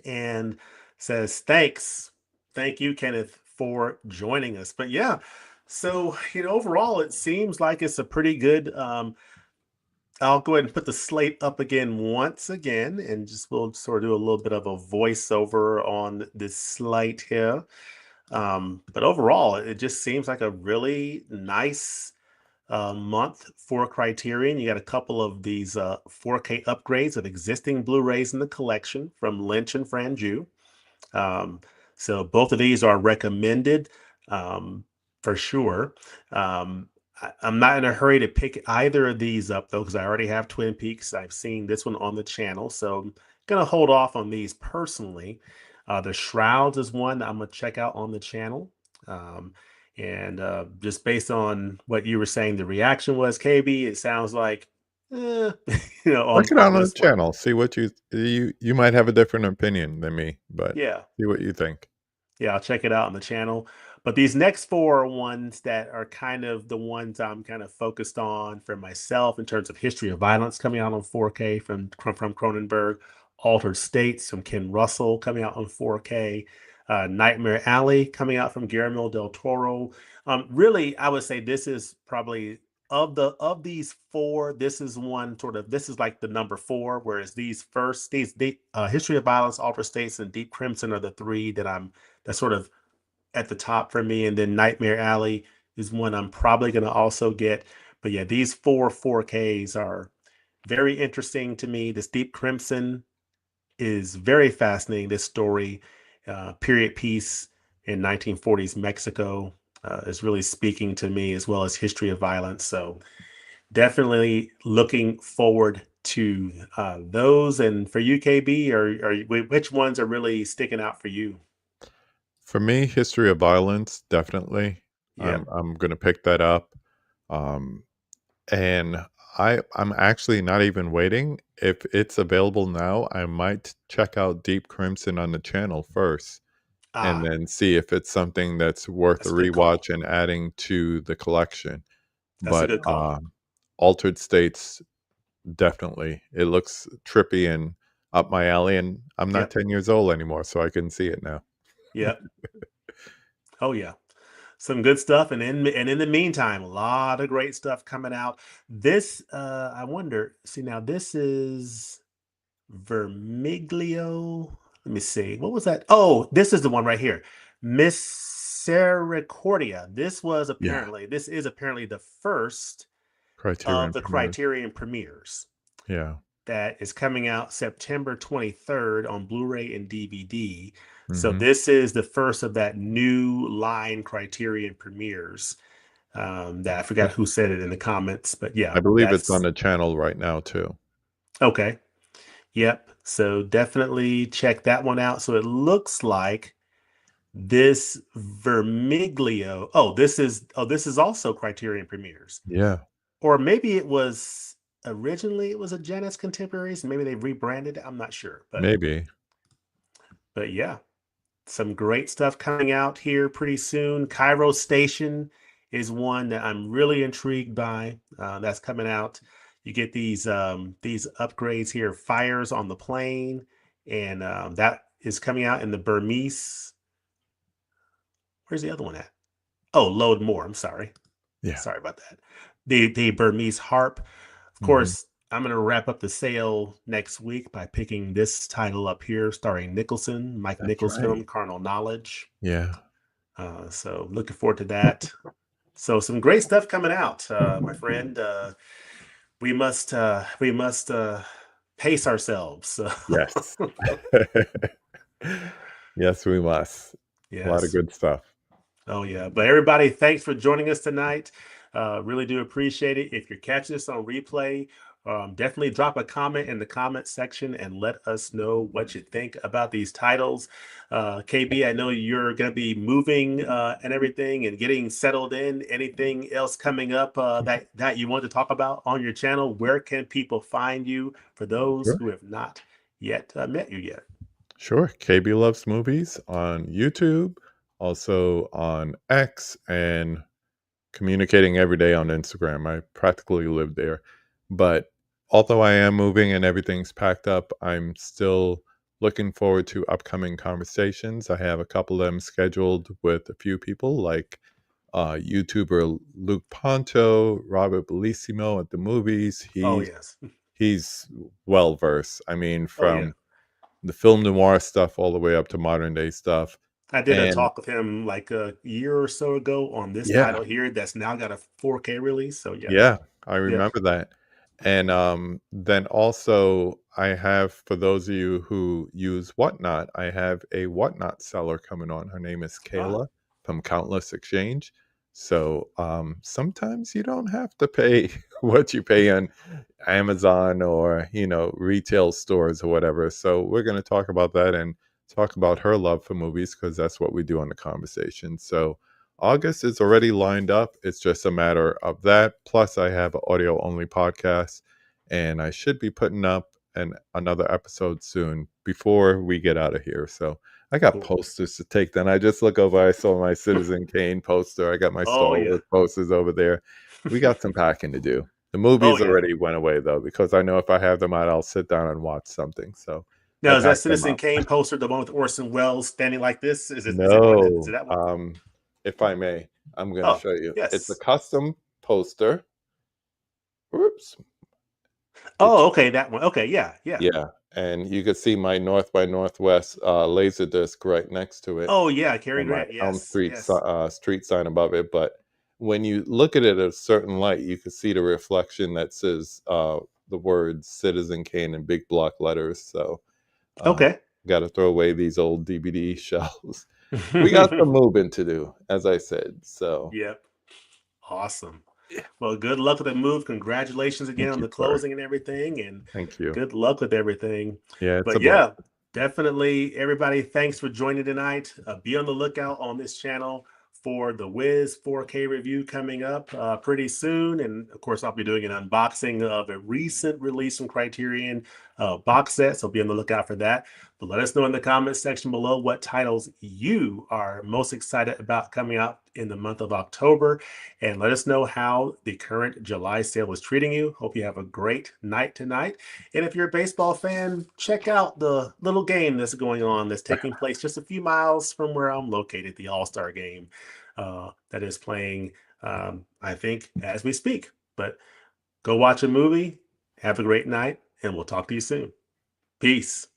And says, thanks. Thank you, Kenneth, for joining us. But yeah, so overall, it seems like it's a pretty good I'll go ahead and put the slate up again once again, and just we'll sort of do a little bit of a voiceover on this slate here. But overall, it just seems like a really nice month for Criterion. You got a couple of these 4K upgrades of existing Blu-rays in the collection from Lynch and Franju. Um, so both of these are recommended um, for sure. I'm not in a hurry to pick either of these up though, because I already have Twin Peaks. I've seen this one on the channel, so I'm gonna hold off on these personally. The Shrouds is one that I'm gonna check out on the channel. Um, and just based on what you were saying, the reaction was KB. It sounds like, eh, Check it on out on the this one. channel. See what you might have a different opinion than me, but Yeah. see what you think. Yeah, I'll check it out on the channel. But these next four are ones that are kind of the ones I'm kind of focused on for myself in terms of History of Violence coming out on 4K from Cronenberg, Altered States from Ken Russell coming out on 4K, Nightmare Alley coming out from Guillermo del Toro. Really, I would say this is probably of these four, this is one sort of this is like the number four, whereas these History of Violence, Altered States, and Deep Crimson are the three that's sort of at the top for me. And then Nightmare Alley is one I'm probably going to also get. But yeah, these four 4Ks are very interesting to me. This Deep Crimson is very fascinating. This story, period piece in 1940s Mexico, is really speaking to me as well as history of violence. So definitely looking forward to those. And for UKB, which ones are really sticking out for you? For me, History of Violence, definitely. Yep. I'm gonna pick that up. Um, and I'm actually not even waiting. If it's available now, I might check out Deep Crimson on the channel first and Ah, then see if it's something that's worth a that's a good call. rewatch and adding to the collection. That's a But good call. Altered States, definitely. It looks trippy and up my alley, and I'm not Yep. 10 years old anymore, so I can see it now. Yep. Oh yeah. Some good stuff. And in the meantime, a lot of great stuff coming out. This I wonder, see now this is Vermiglio. Let me see. What was that? Oh, this is the one right here. Misericordia. Yeah, This is apparently the first of Criterion the premieres. Criterion premieres Yeah. that is coming out September 23rd on Blu-ray and DVD. So Mhm. this is the first of that new line Criterion premieres. That I I forgot who said it in the comments, but I yeah, believe it's on that's the channel right now too. okay. Yep. So definitely check that one out. So it looks like this Vermiglio. Oh, this is also Criterion premieres. Yeah, Or maybe it was originally it was a Janus Contemporaries. Maybe they rebranded it. I'm not sure. maybe. But yeah, some great stuff coming out here pretty soon. Cairo Station is one that I'm really intrigued by. That's coming out. You get these upgrades here, fires on the plane, and that is coming out in the Burmese. Where's the other one at? Oh, load more. I'm sorry. Yeah. Sorry about that. The Burmese harp. Of Hmm. course, I'm going to wrap up the sale next week by picking this title up here, starring Nicholson, Mike That's Nichols right. film, Carnal Knowledge. Yeah. So looking forward to that. So some great stuff coming out, my friend. We must pace ourselves. So Yes. Yes, we must. A lot of yes. good stuff. Oh yeah, but everybody, thanks for joining us tonight. Really do appreciate it. If you're catching this on replay, definitely drop a comment in the comment section and let us know what you think about these titles. KB, I know you're going to be moving and everything and getting settled in. Anything else coming up that you want to talk about on your channel? Where can people find you for those Sure. who have not yet met you yet? Sure. KB Loves Movies on YouTube, also on X, and communicating every day on Instagram. I practically live there. But although I am moving and everything's packed up, I'm still looking forward to upcoming conversations. I have a couple of them scheduled with a few people like YouTuber Luke Ponto, Robert Bellissimo at the movies. Oh He's yes. he's well versed. I mean, Oh yeah. from the film noir stuff all the way up to modern day stuff. I did a And talk with him like a year or so ago on this yeah, title here that's now got a 4K release. So yeah. yeah, I Yep. remember that. And then also, I have, for those of you who use Whatnot, I have a Whatnot seller coming on. Her name is Ah, Kayla from Countless Exchange. So sometimes you don't have to pay what you pay on Amazon or, retail stores or whatever. So we're going to talk about that and talk about her love for movies because that's what we do on the conversation. So August is already lined up. It's just a matter of that. Plus, I have an audio only podcast, and I should be putting up another episode soon before we get out of here. So I got cool. posters to take. Then I just look over. I saw my Citizen Kane poster. I got my Oh Star yeah. Wars posters over there. We got some packing to do. The Oh movies yeah. already went away though, because I know if I have them out, I'll sit down and watch something. So I Now is that packed them Citizen up. Kane poster the one with Orson Welles standing like this? Is it one that is it No, that one? if I may, I'm going to Oh show you. It's a yes. custom poster. Whoops. It's Oh okay, that one. Okay, yeah, yeah. yeah, and you can see my North by Northwest laser disc right next to it, Oh yeah, Cary and my Grant. Elm Yes, Street yes. street sign above it. But when you look at it at a certain light, you can see the reflection that says the words Citizen Kane in big block letters. So uh, Okay. got to throw away these old DVD shells. We got some moving to do, as I said. So Yep. Awesome. yeah, Well, good luck with the move. Congratulations again thank on you, the sir. closing and everything, and Thank you. good luck with everything. Yeah, it's a But blessing. yeah, definitely, everybody, thanks for joining tonight. Be on the lookout on this channel for the Wiz 4K review coming up pretty soon. And of course, I'll be doing an unboxing of a recent release from Criterion box set. So be on the lookout for that. But let us know in the comments section below what titles you are most excited about coming out in the month of October. And let us know how the current July sale is treating you. Hope you have a great night tonight. And if you're a baseball fan, check out the little game that's going on that's taking place just a few miles from where I'm located, the All-Star game that is playing, I think, as we speak. But go watch a movie, have a great night, and we'll talk to you soon. Peace.